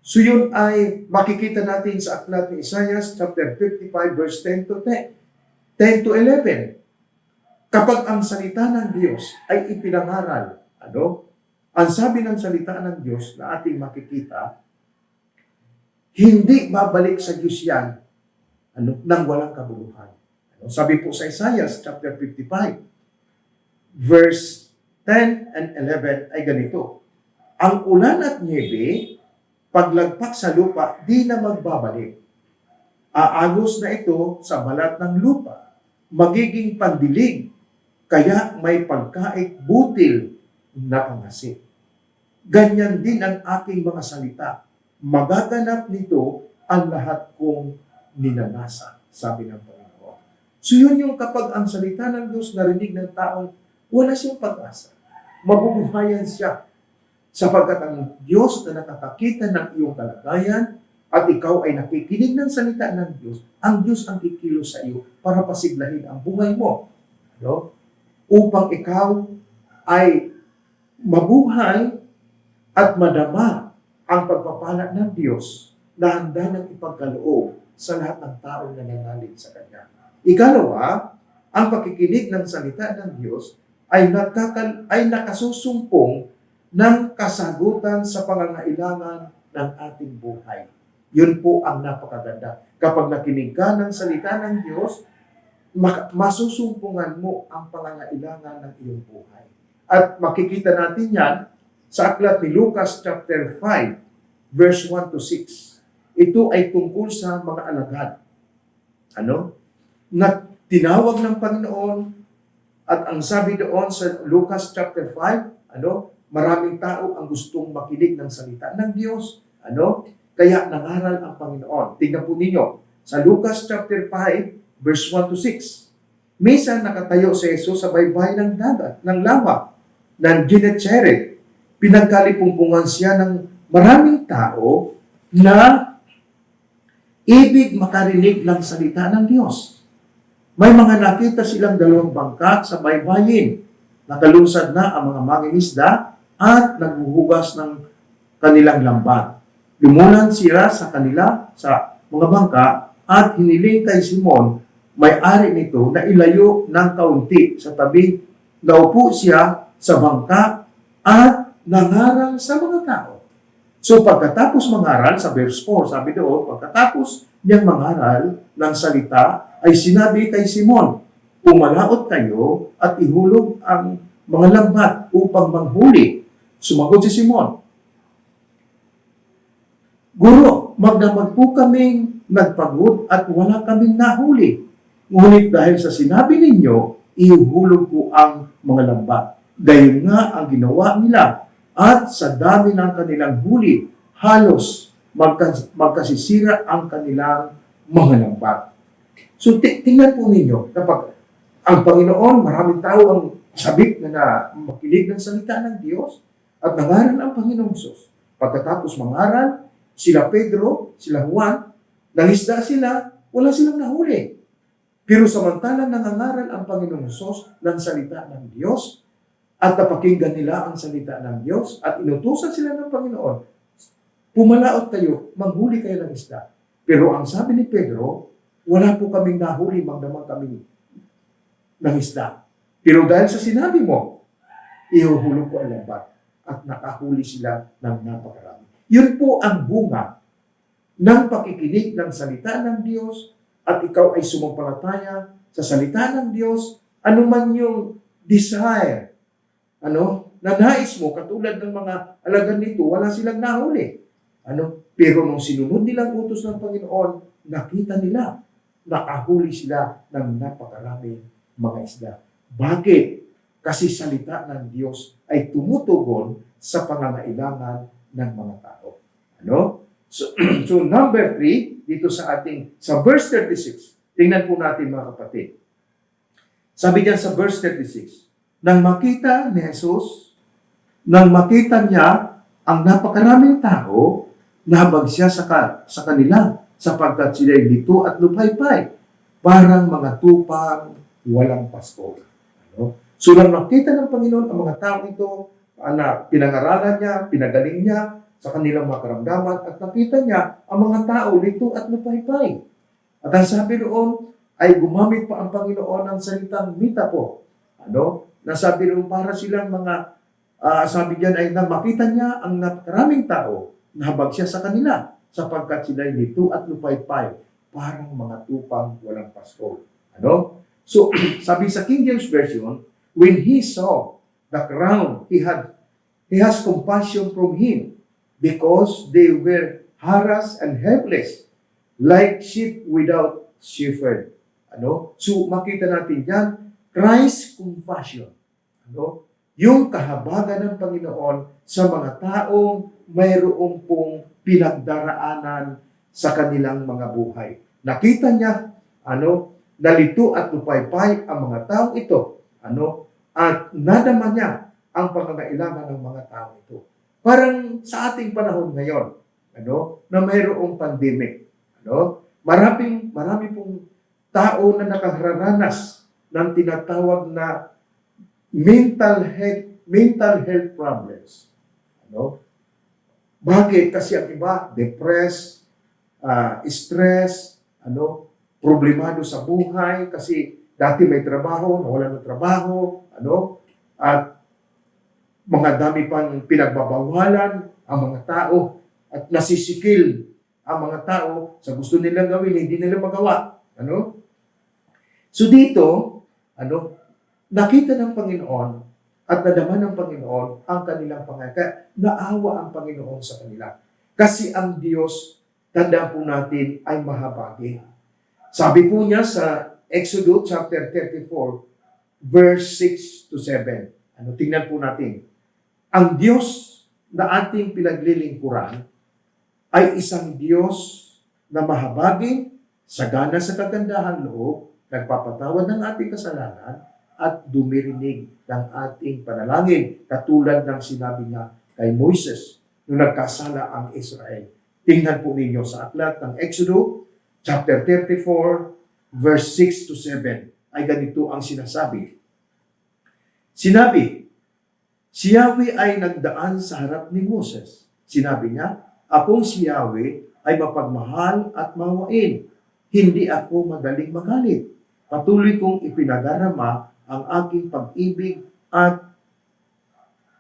So yun ay makikita natin sa aklat ni Isaiah chapter 55 verse 10 to 11. Kapag ang salita ng Diyos ay ipinangaral, ang sabi ng salita ng Diyos na ating makikita, hindi babalik sa Diyos yan nang walang kabuluhan. Sabi po sa Isaiah chapter 55 verse 10 and 11 ay ganito, ang ulan at niebe, paglagpak sa lupa, di na magbabalik. Aagos na ito sa balat ng lupa, magiging pandilig, kaya may pagkaik butil na pangasit. Ganyan din ang aking mga salita. Magaganap nito ang lahat kong ninanasa, sabi ng Panginoon. So yun yung kapag ang salita ng Diyos narinig ng taong wala siyang pag-asa, mabubuhayan siya. Sapagkat ang Diyos na nakakakita ng iyong kalagayan at ikaw ay nakikinig ng salita ng Diyos, ang Diyos ang kikilos sa iyo para pasiglahin ang buhay mo. Upang ikaw ay mabuhay at madama ang pagpapala ng Diyos na handa ng ipagkaloob sa lahat ng tao na nananalig sa Kanya. Ikalawa, ang pakikinig ng salita ng Diyos ay nakasusumpong ng kasagutan sa pangangailangan ng ating buhay. Yun po ang napakaganda. Kapag nakinig ka ng salita ng Diyos, masusumpungan mo ang pangangailangan ng iyong buhay. At makikita natin yan sa aklat ni Lucas chapter 5, verse 1 to 6. Ito ay tungkol sa mga alagad. Na tinawag ng Panginoon at ang sabi doon sa Lucas chapter 5, maraming tao ang gustong makinig ng salita ng Diyos. Kaya nangaral ang Panginoon. Tingnan po ninyo, sa Lucas chapter 5, verse 1 to 6. Minsan nakatayo si Jesus sa baybay ng dagat, ng lawa, ng Gennesaret. Pinagkalipungpungan siya ng maraming tao na ibig makarinig ng salita ng Diyos. May mga nakita silang dalawang bangka sa baybayin. Nakalunsad na ang mga mangingisda at naghuhugas ng kanilang lambat. Lumulan sila sa kanila sa mga bangka at hiniling kay Simon, may-ari nito, na ilayo ng kaunti sa tabi. Naupo siya sa bangka at nangaral sa mga tao. So pagkatapos mangaral, sa verse 4, sabi doon, pagkatapos niyang mangaral ng salita, ay sinabi kay Simon, pumalaot kayo at ihulog ang mga lambat upang manghuli. Sumagot si Simon, Guro, magdamag po kaming nagpagod at wala kaming nahuli. Ngunit dahil sa sinabi ninyo, ihuhulog ko ang mga lambat. Gayon nga ang ginawa nila. At sa dami ng kanilang huli, halos magkasisira ang kanilang mga lambat. So, tingnan po ninyo, kapag ang Panginoon, maraming tao ang sabik na makinig ng salita ng Diyos at nangaral ang Panginoong Sus. Pagkatapos mangaral, sila Pedro, sila Juan, nangisda sila, wala silang nahuli. Pero samantalang nangangaral ang Panginoong Sus ng salita ng Diyos at napakinggan nila ang salita ng Diyos at inutusan sila ng Panginoon, pumalaot kayo, manghuli kayo ng isda. Pero ang sabi ni Pedro, wala po kaming nahuli, magdamag kami ng isda. Pero dahil sa sinabi mo, ihuhulog ko ang lambat at nakahuli sila ng napakarami. Yun po ang bunga ng pakikinig ng salita ng Diyos at ikaw ay sumampalataya sa salita ng Diyos, anuman yung desire, na nais mo, katulad ng mga alagad nito, wala silang nahuli. Pero nung sinunod nilang utos ng Panginoon, nakita nila, nakahuli sila ng napakaraming mga isda. Bakit? Kasi salita ng Diyos ay tumutugon sa pangangailangan ng mga tao. So number 3, dito sa verse 36, tingnan po natin mga kapatid. Sabi diyan sa verse 36, nang makita ni Jesus, nang makita niya ang napakaraming tao, nahabag siya sa kanila, sapagkat sila'y lito at lupaypay, parang mga tupang walang pasko. So nang nakita ng Panginoon ang mga tao ito, pinangaralan niya, pinagaling niya sa kanilang mga karamdaman, at nakita niya ang mga tao lito at lupaypay. At ang sabi noon ay gumamit pa ang Panginoon ng salitang metaphor. Nasabi noon para silang mga, sabi diyan ay nang makita niya ang napakaraming tao, nahabag siya sa kanila, sapagkat sila'y lito at lupaypay, parang mga tupang walang pasko. So, sabi sa King James Version, when he saw the crowd, he has compassion from him, because they were harassed and helpless, like sheep without shepherd. So, makita natin dyan, Christ's compassion. Yung kahabagan ng Panginoon sa mga taong mayroong pong pinagdaraanan sa kanilang mga buhay. Nakita niya, nalito at lupaypay ang mga taong ito, at nadama niya ang pangangailangan ng mga tao ito. Parang sa ating panahon ngayon, na mayroong pandemic, marami pong tao na nakararanas ng tinatawag na mental health problems. Bakit? Kasi ang iba, depressed, stress, problemado sa buhay, kasi dati may trabaho, nawalan ng trabaho, at mga dami pang pinagbabawalan ang mga tao, at nasisikil ang mga tao sa gusto nilang gawin, hindi nila magawa. So dito, nakita ng Panginoon at nadama ng Panginoon ang kanilang pangangailangan. Naawa ang Panginoon sa kanila. Kasi ang Diyos, tandaan po natin, ay mahabagin. Sabi po niya sa Exodus chapter 34, verse 6 to 7. Tingnan po natin. Ang Diyos na ating pinaglilingkuran ay isang Diyos na mahabagin, sagana sa kagandahan loob, nagpapatawad ng ating kasalanan, at dumirinig ng ating panalangin, katulad ng sinabi niya kay Moises nung nagkasala ang Israel. Tingnan po ninyo sa aklat ng Exodus, chapter 34, verse 6 to 7, ay ganito ang sinasabi. Sinabi, si Yahweh ay nagdaan sa harap ni Moses. Sinabi niya, akong si Yahweh ay mapagmahal at mawain. Hindi ako madaling magalit. Patuloy kong ipinadarama ang aking pag-ibig at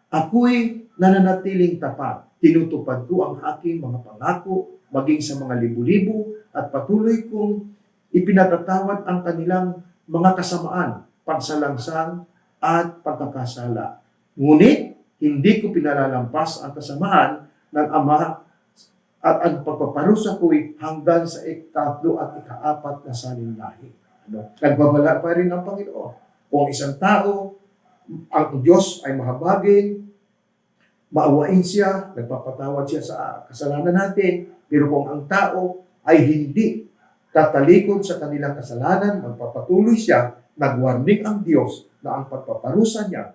ako'y nananatiling tapat. Tinutupad ko ang aking mga pangako maging sa mga libu-libo at patuloy kong ipinatatawad ang kanilang mga kasamaan, pagsalangsang at pagkakasala. Ngunit, hindi ko pinalalampas ang kasamaan ng Ama at ang pagpaparusa ko'y hanggang sa ikatlo at ikaapat na salinlahi. Nagbabala pa rin ang Panginoon. Kung isang tao, ang Diyos ay mahabagin, maawain siya, nagpapatawad siya sa kasalanan natin, pero kung ang tao ay hindi tatalikod sa kanilang kasalanan, magpapatuloy siya, nagwarning ang Diyos na ang pagpaparusa niya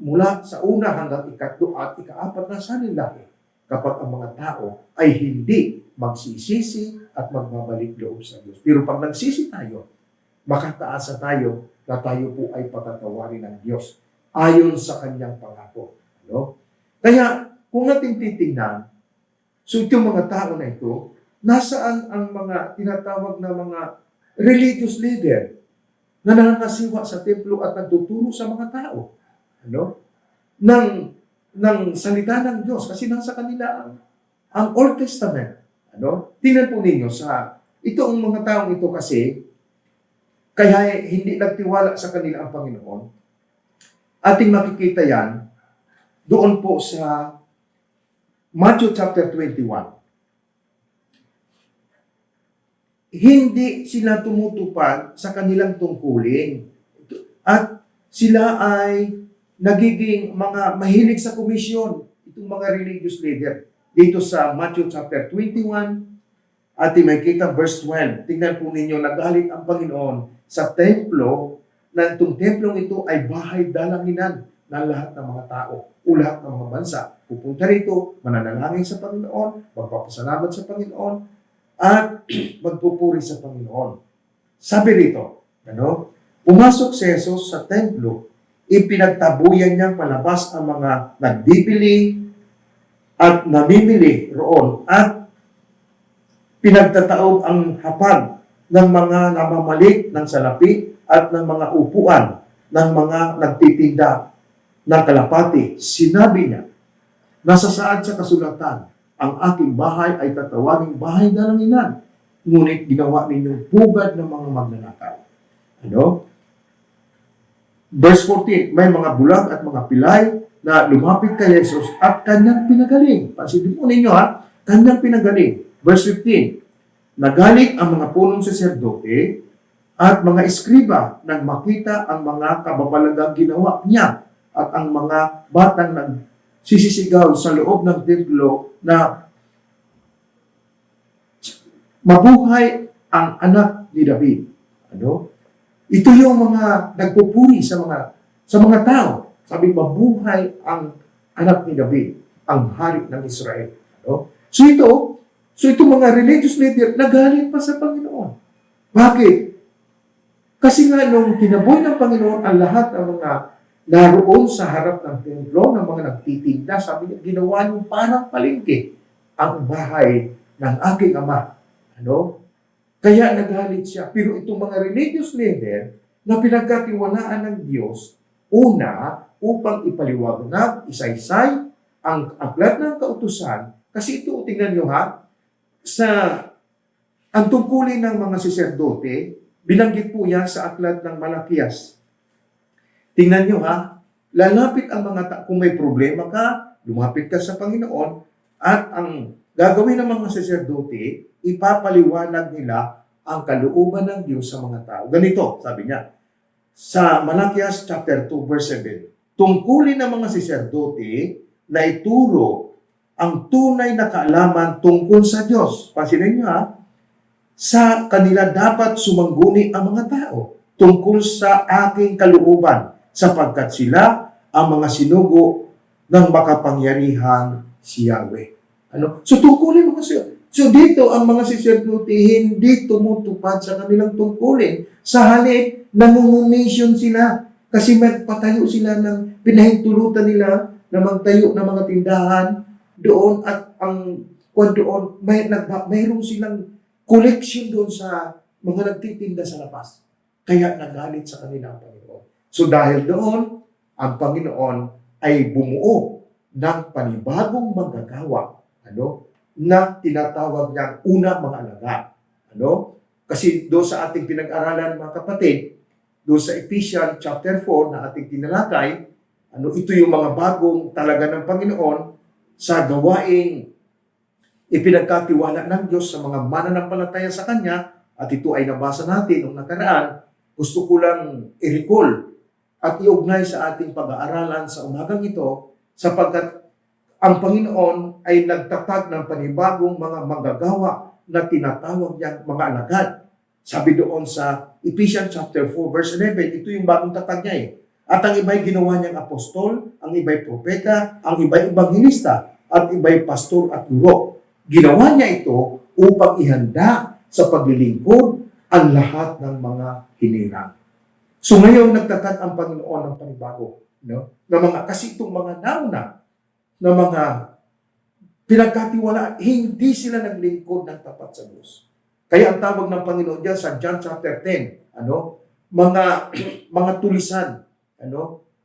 mula sa una hanggang ikatlo at ikaapat na salinlahi kapag ang mga tao ay hindi magsisisi at magbabalik loob sa Diyos. Pero pag nagsisi tayo, makataasa tayo na tayo po ay patatawarin ng Diyos ayon sa kanyang pangako. Kaya, kung natin titingnan, so itong mga tao na ito, nasaan ang mga tinatawag na mga religious leader na nangangasiwa sa templo at nagtuturo sa mga tao? Ng salita ng Diyos, kasi nasa kanila ang Old Testament. Tingnan po ninyo itong mga taong ito kasi, kaya hindi nagtiwala sa kanila ang Panginoon. Ating makikita yan doon po sa Matthew chapter 21. Hindi sila tumutupad sa kanilang tungkulin. At sila ay nagiging mga mahilig sa komisyon, itong mga religious leader. Dito sa Matthew chapter 21, ating makikita verse 12. Tingnan po ninyo, nagalit ang Panginoon sa templo, na itong templong ito ay bahay dalanginan ng lahat ng mga tao o lahat ng mga bansa. Pupunta rito, mananalangin sa Panginoon, magpapasalamat sa Panginoon, at magpupuri sa Panginoon. Sabi rito, pumasok si Jesus sa templo, ipinagtabuyan niyang palabas ang mga nagbibili at namimili roon at pinagtataob ang hapag ng mga namamalik ng salapi at ng mga upuan ng mga nagtitinda ng kalapati. Sinabi niya, nasa saad sa kasulatan, ang aking bahay ay tatawaging bahay dalanginan, ngunit ginawa ninyong pugad ng mga magnanakaw. Verse 14, may mga bulag at mga pilay na lumapit kay Jesus at kanyang pinagaling. Pansinin po ninyo kanyang pinagaling. Verse 15, nagalit ang mga punong saserdote at mga eskriba nang makita ang mga kababalagang ginawa niya at ang mga batang nagsisisigaw sa loob ng templo na mabuhay ang anak ni David. Ito yung mga nagpupuri sa mga tao. Sabi, mabuhay ang anak ni David, ang hari ng Israel. So ito mga religious leader, nagalit pa sa Panginoon. Bakit? Kasi nga nung kinaboy ng Panginoon ang lahat ng mga naroon sa harap ng templo, ng mga nagtitinda, sabi niya, ginawa niyo parang palengke ang bahay ng aking ama. Kaya nagalit siya. Pero itong mga religious leader na pinagkatiwalaan ng Diyos, una, upang ipaliwanag, isaysay, ang aklat ng kautusan, kasi ito, tingnan nyo ang tungkulin ng mga saserdote, binanggit po yan sa aklat ng Malakias. Tingnan nyo lalapit ang mga kung may problema ka, lumapit ka sa Panginoon, at ang gagawin ng mga saserdote, ipapaliwanag nila ang kalooban ng Diyos sa mga tao. Ganito, sabi niya, sa Malakias chapter 2, verse 7, tungkulin ng mga saserdote na ituro ang tunay na kaalaman tungkol sa Diyos. Pansinin niyo sa kanila dapat sumangguni ang mga tao tungkol sa aking kalooban, sapagkat sila ang mga sinugo ng makapangyarihan si Yahweh. So tungkulin mga siya. So dito, ang mga saserdote hindi tumutupad sa kanilang tungkulin. Sa halip, nangungunisyon sila. Kasi magpatayo sila ng pinahintulutan nila na magtayo ng mga tindahan doon at doon, mayroon silang collection doon sa mga nagtitinda sa labas. Kaya nagalit sa kanila ang Panginoon. So dahil doon, ang Panginoon ay bumuo ng panibagong manggagawa. Na tinatawag niyang una mga alagad. Kasi doon sa ating pinag-aralan mga kapatid, doon sa Ephesians chapter 4 na ating tinalakay, ito yung mga bagong talaga ng Panginoon sa gawaing ipinagkatiwala ng Diyos sa mga mananampalataya sa Kanya, at ito ay nabasa natin noong nakaraan. Gusto ko lang i-recall at iugnay sa ating pag-aaralan sa umagang ito, sapagkat ang Panginoon ay nagtatag ng panibagong mga manggagawa na tinatawag niyang mga alagad. Sabi doon sa Ephesians chapter 4 verse 11, ito yung bagong tatag niya eh. At ang iba'y ginawa niyang apostol, ang iba'y propeta, ang iba'y ebanghelista, at iba'y pastor at guro. Ginawa niya ito upang ihanda sa paglilingkod ang lahat ng mga hinirang. So ngayon nagtatag ang Panginoon ng panibago, na mga, kasi itong mga nauna na mga pinagkatiwalaan, hindi sila naglingkod ng tapat sa Diyos. Kaya ang tawag ng Panginoon diyan sa John chapter 10, mga tulisan,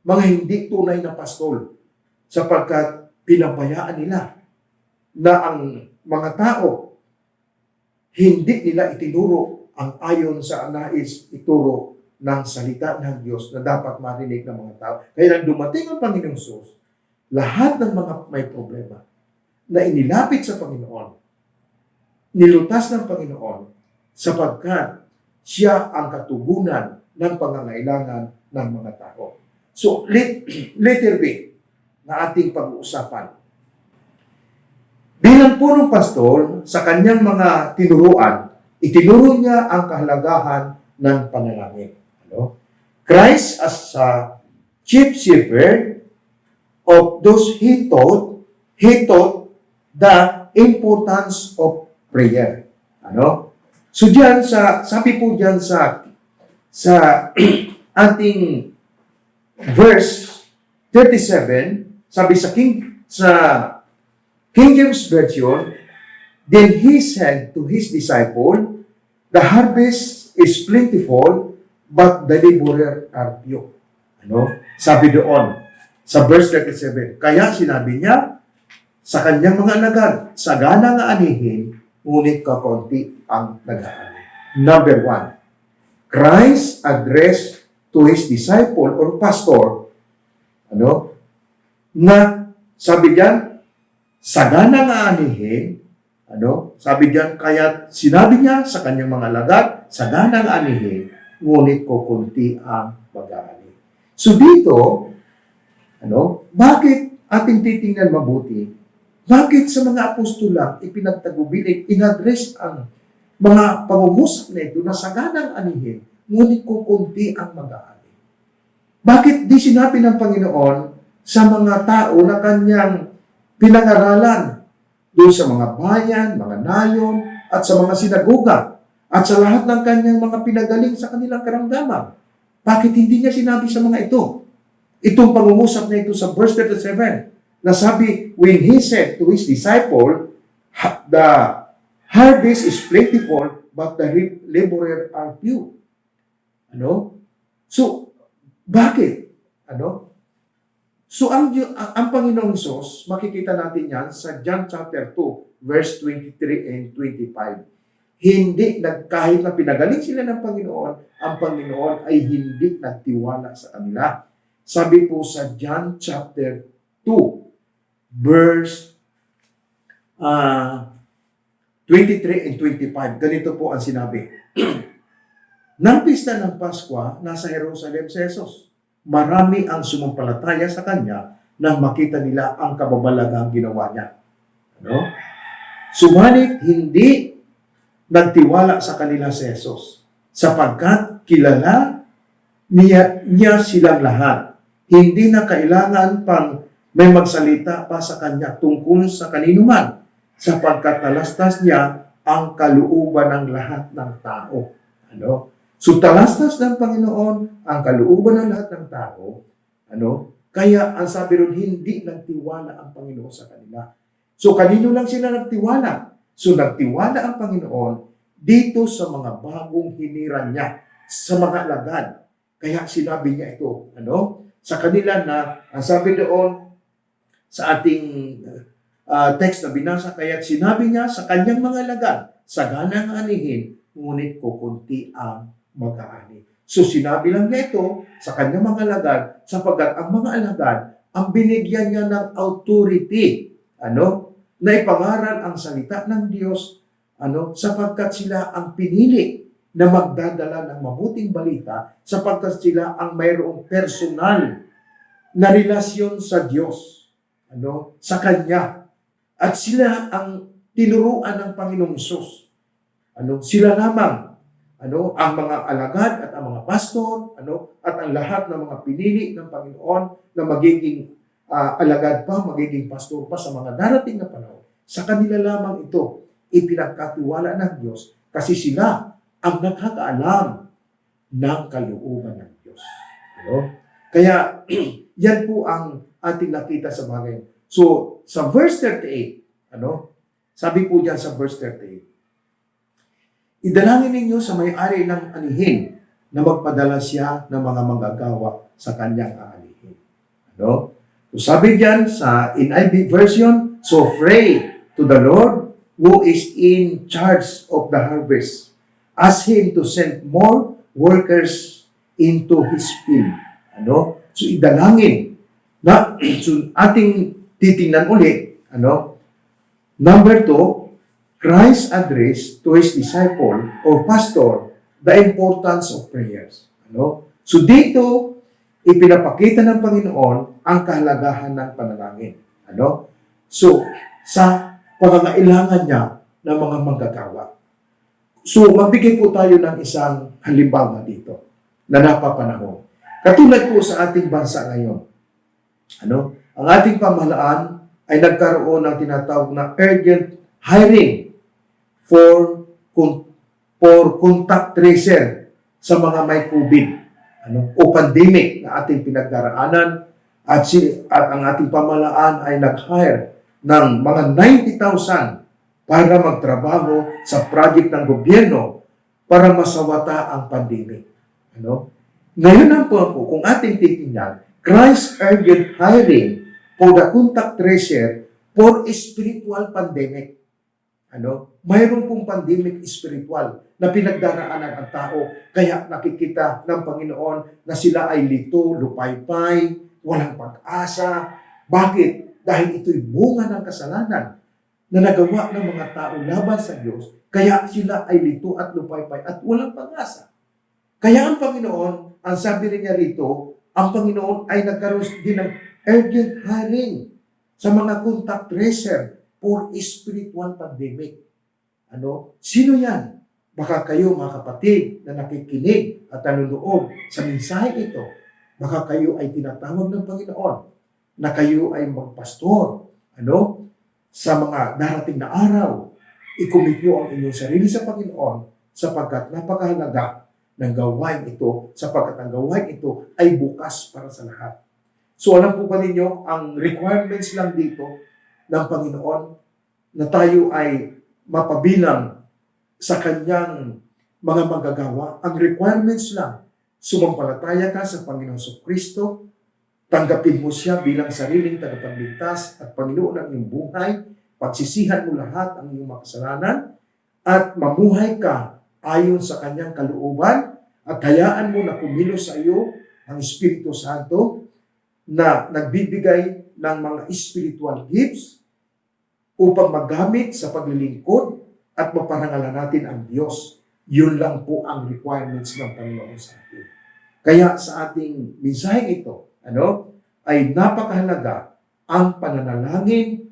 mga hindi tunay na pastol, sapagkat pinabayaan nila na ang mga tao hindi nila itinuro ang ayon sa nais ituro ng salita ng Diyos na dapat marinig ng mga tao. Kaya nang dumating ang Panginoong Hesus, lahat ng mga may problema na inilapit sa Panginoon, nilutas ng Panginoon, sapagkat siya ang katugunan ng pangangailangan ng mga tao. So, letter B na ating pag-uusapan. Bilang punong pastor, sa kanyang mga tinuruan, itinuro niya ang kahalagahan ng panalangin. Christ as a chief shepherd of those he taught the importance of prayer. So diyan sabi po diyan sa ating verse 37, sabi sa King James Version, then he said to his disciple, the harvest is plentiful, but the laborer are few. Sabi doon, sa verse 37, kaya sinabi niya sa kanyang mga alagad, sagana nga anihin, ngunit kakonti ang nag-aani. Number 1, Christ addressed to his disciple or pastor, na sabi diyan, sagana nga anihin, sabi diyan, kaya sinabi niya sa kanyang mga alagad, sagana nga anihin, ngunit kukunti ang mag-aani. So dito, bakit ating titingnan mabuti? Bakit sa mga apostola ipinagtagubilin, inaddress ang mga pangungusap na ito na saganang anihin, ngunit kukunti ang mag-aani? Bakit di sinabi ng Panginoon sa mga tao na kanyang pinag-aralan doon sa mga bayan, mga nayon, at sa mga sinagoga, at sa lahat ng kanyang mga pinagaling sa kanilang karamdaman? Bakit hindi niya sinabi sa mga ito? Itong pangungusap na ito sa verse 37, na sabi, when he said to his disciple, the harvest is plentiful, but the laborer are few. So, bakit? So, ang Panginoong Hesus, makikita natin yan sa John chapter 2, verse 23 and 25. Hindi, kahit na pinagaling sila ng Panginoon, ang Panginoon ay hindi nagtiwala sa kanila. Sabi po sa John chapter 2, verse 23 and 25. Ganito po ang sinabi. Nang pista ng Paskwa, nasa Jerusalem si Jesus. Marami ang sumampalataya sa Kanya nang makita nila ang kababalaghang ginawa Niya. Sumanit hindi nagtiwala sa kanila si Jesus, sapagkat kilala niya silang lahat. Hindi na kailangan pang may magsalita pa sa Kanya tungkol sa kaninuman, sapagkat talastas niya ang kalooban ng lahat ng tao. So talastas ng Panginoon ang kalooban ng lahat ng tao. Kaya ang sabi ron, hindi nagtiwala ang Panginoon sa kanila. So kanino lang sila nagtiwala? So nagtiwala ang Panginoon dito sa mga bagong hiniran niya, sa mga alagad. Kaya sinabi niya ito, sa kanila na, ang sabi doon sa ating text na binasa, kaya sinabi niya sa kanyang mga alagad, sagana ang anihin, ngunit kukunti ang mag-aani. So sinabi lang niya ito sa kanyang mga alagad sapagkat ang mga alagad ang binigyan niya ng authority, na ipangaral ang salita ng Diyos, sapagkat sila ang pinili na magdadala ng mabuting balita, sapagkat sila ang mayroong personal na relasyon sa Diyos, sa Kanya. At sila ang tinuruan ng Panginoong Hesus. Sila lamang, ang mga alagad at ang mga pastor, at ang lahat ng mga pinili ng Panginoon na magiging alagad pa, magiging pastor pa sa mga darating na panahon. Sa kanila lamang ito ipinagkatiwala ng Diyos kasi sila ang nakakaalam ng kalooban ng Diyos. Kaya yan po ang ating nakita sa bagay. So, sa verse 38, sabi po diyan sa verse 38, idalangin ninyo sa may-ari ng anihin na magpadala siya ng mga manggagawa sa kanyang aanihin. So, sabi diyan sa NIV version, so pray to the Lord who is in charge of the harvest. Ask Him to send more workers into His field. So, idalangin. So, ating titingnan uli, Number 2, Christ addressed to His disciple or pastor the importance of prayers. So, dito, ipinapakita ng Panginoon ang kahalagahan ng panalangin. So, sa pangangailangan niya ng mga manggagawa. So, magbigay po tayo ng isang halimbawa dito na napapanahon. Katulad po sa ating bansa ngayon. Ang ating pamahalaan ay nagkaroon ng tinatawag na urgent hiring for contact tracer sa mga may COVID o pandemic na ating pinagdaraanan at ang ating pamahalaan ay nag-hire ng mga 90,000 para magtrabaho sa project ng gobyerno para masawata ang pandemic. Ngayon ang po, kung ating titingnan, Christ urgent hiring for the contact tracer for spiritual pandemic. Mayroon pong pandemic spiritual na pinagdaraanan ang tao, kaya nakikita ng Panginoon na sila ay lito, lupaypay, walang pag-asa. Bakit? Dahil ito'y bunga ng kasalanan na nagawa ng mga tao laban sa Diyos, kaya sila ay lito at lupaypay at walang pag-asa. Kaya ang Panginoon, ang sabi rin niya rito, ang Panginoon ay nagkaroon din ng urgent hiring sa mga contact tracer for spiritual pandemic. Sino yan? Baka kayo mga kapatid na nakikinig at nanonood sa mensahe ito, baka kayo ay tinatawag ng Panginoon na kayo ay magpastor, sa mga darating na araw. I-commit nyo ang inyong sarili sa Panginoon sapagkat napakahalaga ng gawain ito, sapagkat ang gawain ito ay bukas para sa lahat. So alam po ba ninyo, ang requirements lang dito ng Panginoon na tayo ay mapabilang sa kanyang mga manggagawa, ang requirements lang, sumampalataya ka sa Panginoong Kristo, tanggapin mo siya bilang sariling tagapagligtas at Panginoon ng iyong buhay, pagsisihan mo lahat ang iyong makasalanan, at mamuhay ka ayon sa kanyang kalooban, at hayaan mo na kumilos sa iyo ang Espiritu Santo na nagbibigay ng mga spiritual gifts upang magamit sa paglilingkod at maparangalan natin ang Diyos. Yun lang po ang requirements ng Panginoon sa atin. Kaya sa ating mensahe ito, ay napakahalaga ang pananalangin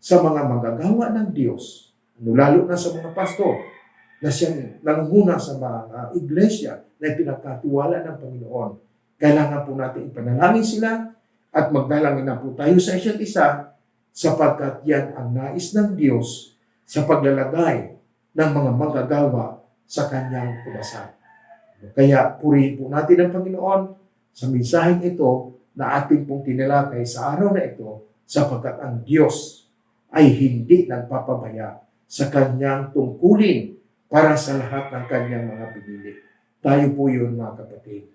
sa mga manggagawa ng Diyos, lalo na sa mga pastor na siyang nanghuna sa mga iglesia na pinagkatiwala ng Panginoon. Kailangan po natin ipanalangin sila at magdalangin na po tayo sa isa't isa sapagkat yan ang nais ng Diyos sa paglalagay ng mga manggagawa sa kanyang kubasan. Kaya purihin po natin ang Panginoon sa mensaheng ito na ating pong tinalakay sa araw na ito sapagkat ang Diyos ay hindi nagpapabaya sa kanyang tungkulin para sa lahat ng kanyang mga pinili. Tayo po yun, mga kapatid.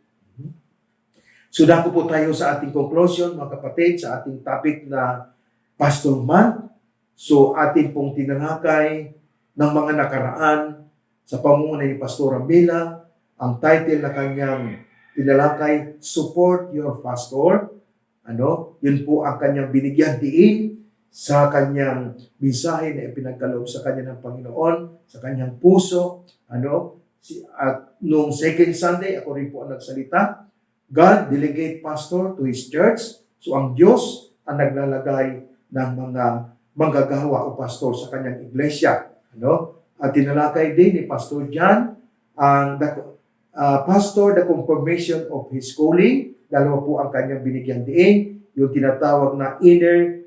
So dako po tayo sa ating conclusion, mga kapatid, sa ating topic na Pastor Month. So ating pong tinalakay ng mga nakaraan sa pamumuno ni Pastor Mila Ang title na kanyang tinalakay, Support Your Pastor. Yun po ang kanyang binigyan diin sa kanyang mensahe na ipinagkaloob sa kanya ng Panginoon, sa kanyang puso. At noong second Sunday, ako rin po ang nagsalita, God delegate pastor to His church. So ang Diyos ang naglalagay ng mga manggagawa o pastor sa kanyang iglesia. At tinalakay din ni Pastor John ang pastor, the confirmation of his calling. Dalawa po ang kanyang binigyan diin, yung tinatawag na inner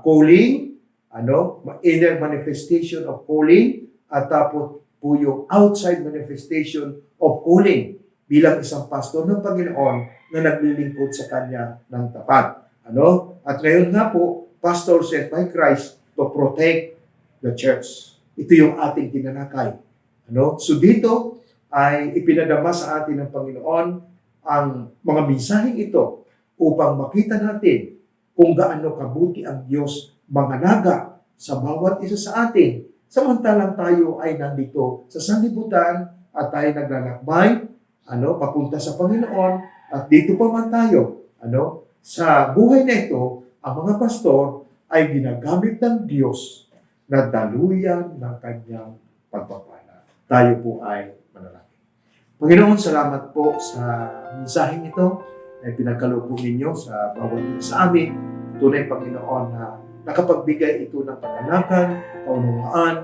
calling, inner manifestation of calling, at tapos po yung outside manifestation of calling bilang isang pastor ng Panginoon na naglilingkod sa kanya ng tapat. At ngayon nga po, pastor sent by Christ to protect the church. Ito yung ating tinanakay. So dito ay ipinadama sa atin ng Panginoon ang mga mensaheng ito upang makita natin kung gaano kabuti ang Diyos mangalaga sa bawat isa sa atin. Samantalang tayo ay nandito sa sanlibutan at tayo naglalakbay, papunta sa Panginoon, at dito pa man tayo, sa buhay na ito, ang mga pastor ay ginagamit ng Diyos na daluyan ng kanyang pagpapala. Tayo po ay manalangin. Panginoon, salamat po sa mensaheng ito na pinagkaloob po ninyo sa bawat isa sa amin. Tunay, Panginoon, na nakapagbigay ito ng panganakan, kaunawaan,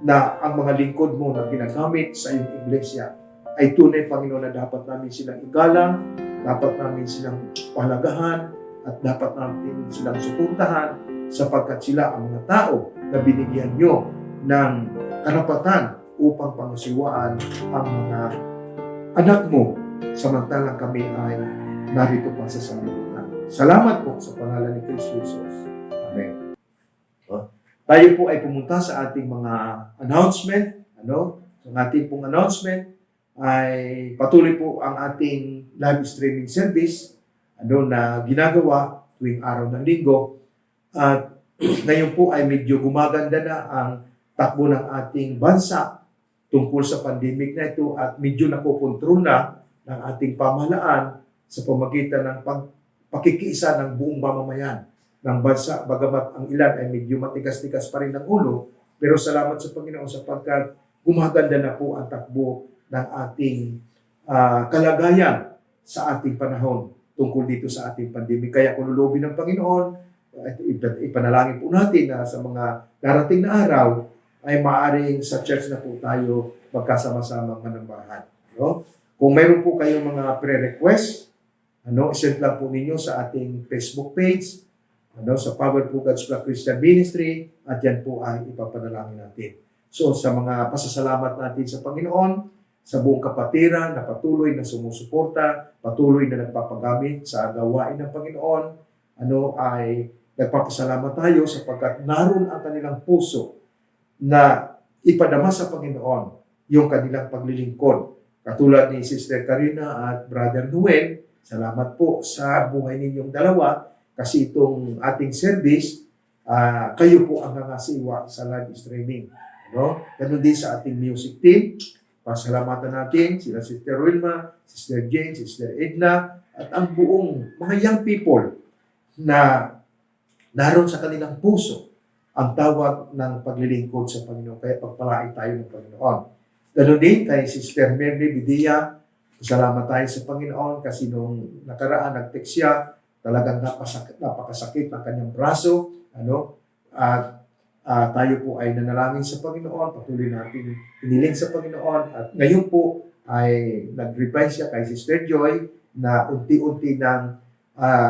na ang mga lingkod mo na ginagamit sa iyong iglesia ay tunay, Panginoon, na dapat namin silang igalang, dapat namin silang pahalagahan, at dapat namin silang suportahan sapagkat sila ang mga tao na binigyan nyo ng karapatan upang pangasiwaan ang mga anak mo samantalang kami ay narito pa sa sanlibutan. Salamat po sa pangalan ni Kristo Jesus. Amen. Tayo po ay pumunta sa ating mga announcement. Sa ating pong announcement ay patuloy po ang ating live streaming service na ginagawa tuwing araw ng linggo. At ngayon po ay medyo gumaganda na ang takbo ng ating bansa tungkol sa pandemic na ito at medyo nakokontrol na ng ating pamahalaan sa pamagitan ng pakikiisa ng buong mamamayan ng bansa. Bagamat ang ilan ay medyo matigas-tigas pa rin ng ulo, pero salamat sa Panginoon sapagkat gumaganda na po ang takbo ng ating kalagayan sa ating panahon tungkol dito sa ating pandemic. Kaya kung lulubin ng Panginoon, ipanalangin po natin na sa mga darating na araw ay maaaring sa church na po tayo magkasama-sama manambahan. Kung mayroon po kayong mga pre-request, isend lang po ninyo sa ating Facebook page, sa Powerful God's Black Christian Ministry, at yan po ay ipapanalangin natin. So sa mga pasasalamat natin sa Panginoon, sa buong kapatiran na patuloy na sumusuporta, patuloy na nagpapagamit sa gawain ng Panginoon, ay nagpapasalamat tayo sapagkat naroon ang kanilang puso na ipadama sa Panginoon yung kanilang paglilingkod. Katulad ni Sister Karina at Brother Noel, salamat po sa buhay ninyong dalawa kasi itong ating service, kayo po ang nangasiwa sa live streaming. Ganun din sa ating music team. Pasalamatan natin sila Sister Wilma, Sister Jane, Sister Edna, at ang buong mga young people na naroon sa kanilang puso ang tawag ng paglilingkod sa Panginoon. Kaya pagpalain tayo ng Panginoon. Ganun din kay Sister Mary Bidia, salamat tayo sa Panginoon kasi nung nakaraan nag-text siya, talagang napakasakit ng kanyang braso. At tayo po ay nanalangin sa Panginoon, patuloy natin hiniling sa Panginoon. At ngayon po ay nag-reply siya kay Sister Joy na unti-unti nang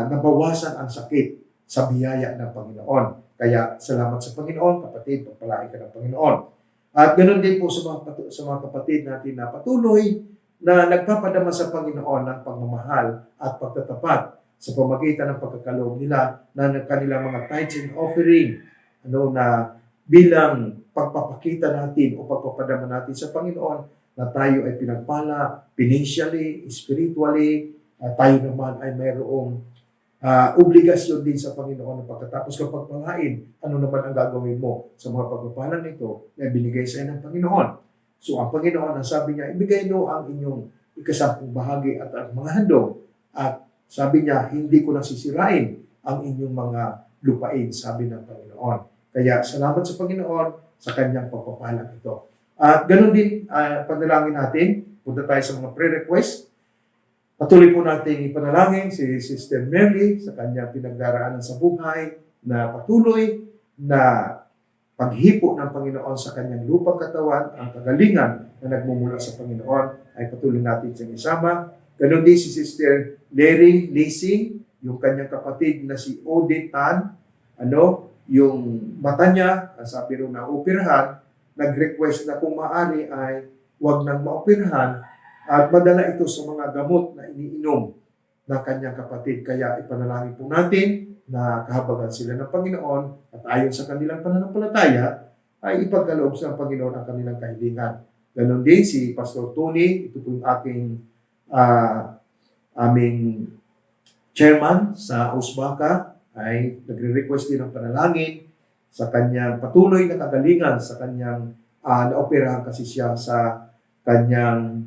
nabawasan ang sakit sa biyaya ng Panginoon. Kaya salamat sa Panginoon, kapatid, pagpalain ka ng Panginoon. At ganoon din po sa mga kapatid natin na patuloy na nagpapadama sa Panginoon ng pagmamahal at pagtatapat sa pamagitan ng pagkakaloob nila ng kanilang mga tithes and offering, na bilang pagpapakita natin o pagpapadama natin sa Panginoon na tayo ay pinagpala financially, spiritually, tayo naman ay mayroong obligasyon din sa Panginoon na pagkatapos ng pagpalain, ano naman ang gagawin mo sa mga pagpapalang ito na binigay sa iyo ng Panginoon. So ang Panginoon, ang sabi niya, ibigay nyo ang inyong ikasampung bahagi at ang mga handog. At sabi niya, hindi ko na sisirain ang inyong mga lupain, sabi ng Panginoon. Kaya salamat sa Panginoon sa kanyang pagpapalang ito. At ganun din, panalangin natin, punta tayo sa mga prayer request. Patuloy po natin ipanalangin si Sister Merly sa kanyang pinagdaraanan sa buhay na patuloy na paghipo ng Panginoon sa kanyang lupang katawan, ang kagalingan na nagmumula sa Panginoon ay patuloy natin siyang isama. Ganon din si Sister Larry Lacing, yung kanyang kapatid na si Odette Tan, yung mata niya, sabi rin na operahan, nag-request na kung maaari ay huwag nang maoperahan at madala ito sa mga gamot na iniinom ng kanyang kapatid. Kaya ipanalangin po natin na kahabagan sila ng Panginoon at ayon sa kanilang pananampalataya ay ipagkaloob sa Panginoon ang kanilang kahilingan. Ganon din si Pastor Tony, ito po yung aming chairman sa Ausbaka, ay nagre-request din ng panalangin sa kanyang patuloy na kagalingan, sa kanyang naoperahan kasi siya sa kanyang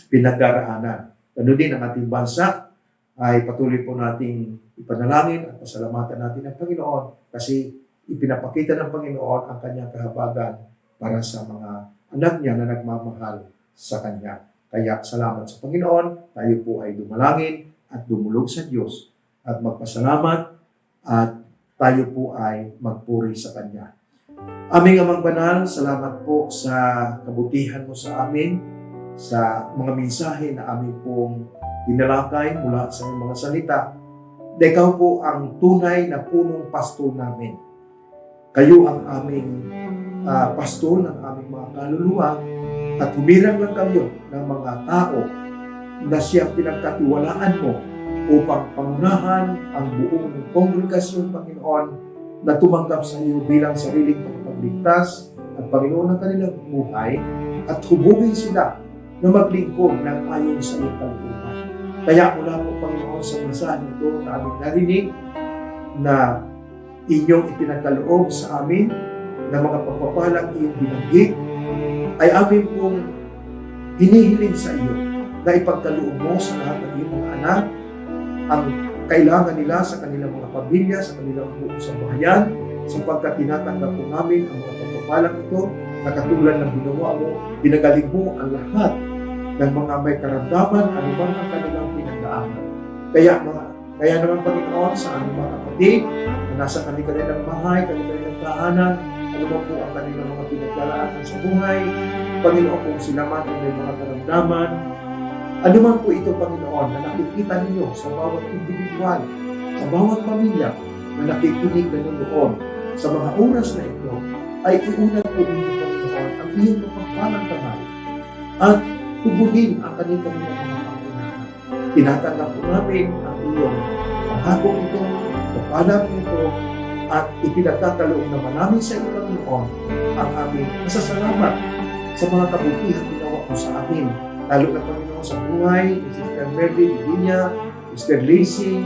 pinagdaraanan. Ganon din ang ating bansa ay patuloy po nating ipanalangin at pasalamatan natin ang Panginoon kasi ipinapakita ng Panginoon ang kanyang kahabagan para sa mga anak niya na nagmamahal sa kanya. Kaya salamat sa Panginoon, tayo po ay dumalangin at dumulog sa Diyos at magpasalamat at tayo po ay magpuri sa Kanya. Aming Amang Banal, salamat po sa kabutihan mo sa amin, sa mga mensahe na amin pong dinalakay mula sa iyong mga salita. Ikaw po ang tunay na punong pastor namin. Kayo ang aming pastor ng aming mga kaluluwa at humirang lang kayo ng mga tao na siyang pinagkatiwalaan mo upang pangunahan ang buong kongregasyon, Panginoon, na tumanggap sa iyo bilang sariling tagapagligtas at Panginoon ng kanilang buhay at hubugin sila na maglingkod ng ayon sa iyong kalooban. Kaya mula po, Panginoon, sa mensahe ito na aming narinig na inyong ipinagkaloob sa amin na mga pagpapalang iyong binanggit, ay amin pong hinihiling sa iyo na ipagkaloob mo sa lahat ng iyong mga anak ang kailangan nila sa kanilang mga pamilya, sa kanilang buong sambahayan, sapagkat tinatanggap po namin ang mga pagpapalang ito na katulad ng ginawa mo, pinagaling mo ang lahat ng mga may karamdaman, anuman ang kanilang pinagdaanan. Kaya naman, Panginoon, sa aming mga kapatid na nasa kanilang bahay, kanilang tahanan, anuman po ang kanilang mga pinagdaanan sa buhay, Panginoon, kung sila man ay may mga karamdaman, anuman po ito, Panginoon, na nakikita ninyo sa bawat individual, sa bawat pamilya na nakikinig na noon sa mga oras na ito, ay iunat po ninyo, Panginoon, ang iyong mapagpalang kamay at hubugin ang kanilang mga pangunahan. Tinatanggap po namin ang iyong pangakong ito, papalang ito, at ipinagkakaloob naman namin sa iyo, Panginoon, ang aming masasalamat sa mga kabutihan ginawa mo sa amin. Lalo na, Panginoon, sa buhay ni Sister Merly Divinia, Sister Lacey,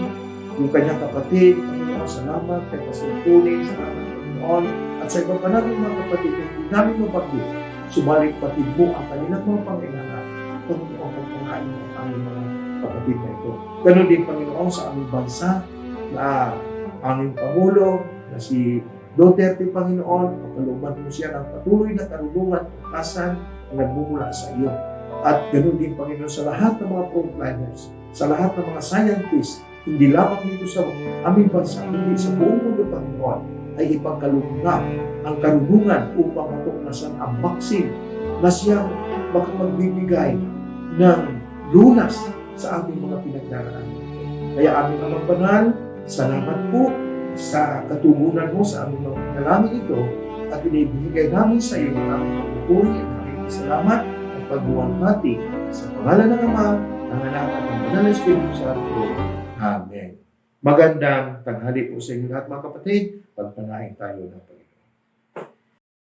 yung kanyang kapatid, Panginoon, salamat kay Pastor Tony, salamat, Panginoon, at sa iba pa namin mga kapatid, hindi namin mabagyo, subalit patid mo ang kanilang mga pangailangan. Panginoon, pagpangkain mo ang aming mga kapatid na ito. Ganon din, Panginoon, sa aming bansa na aming Pangulo, na si Duterte, Panginoon, pagkalooban mo siya ng patuloy na karunungan at kasan na nagmumula sa iyo. At ganoon din, Panginoon, sa lahat ng mga frontliners, sa lahat ng mga scientists, hindi lamang dito sa aming bansa, hindi sa buong mundo, Panginoon, ay ipagkaloob ang karunungan upang matuklasan ang vaccine na siyang makapagbibigay ng lunas sa aming mga pinagdaraan. Kaya aming Amang Banal, salamat po sa katugunan mo sa aming mga panalangin ito at binibigay namin sa iyo ang aming pagpupuri at aming salamat at pagbuwalhati sa pangalan ng Ama, ng Anak at ng Banal na Espiritu Santo. Amen. Magandang tanghali po sa inyo lahat, mga kapatid. Pagpanahin tayo ng Panginoon.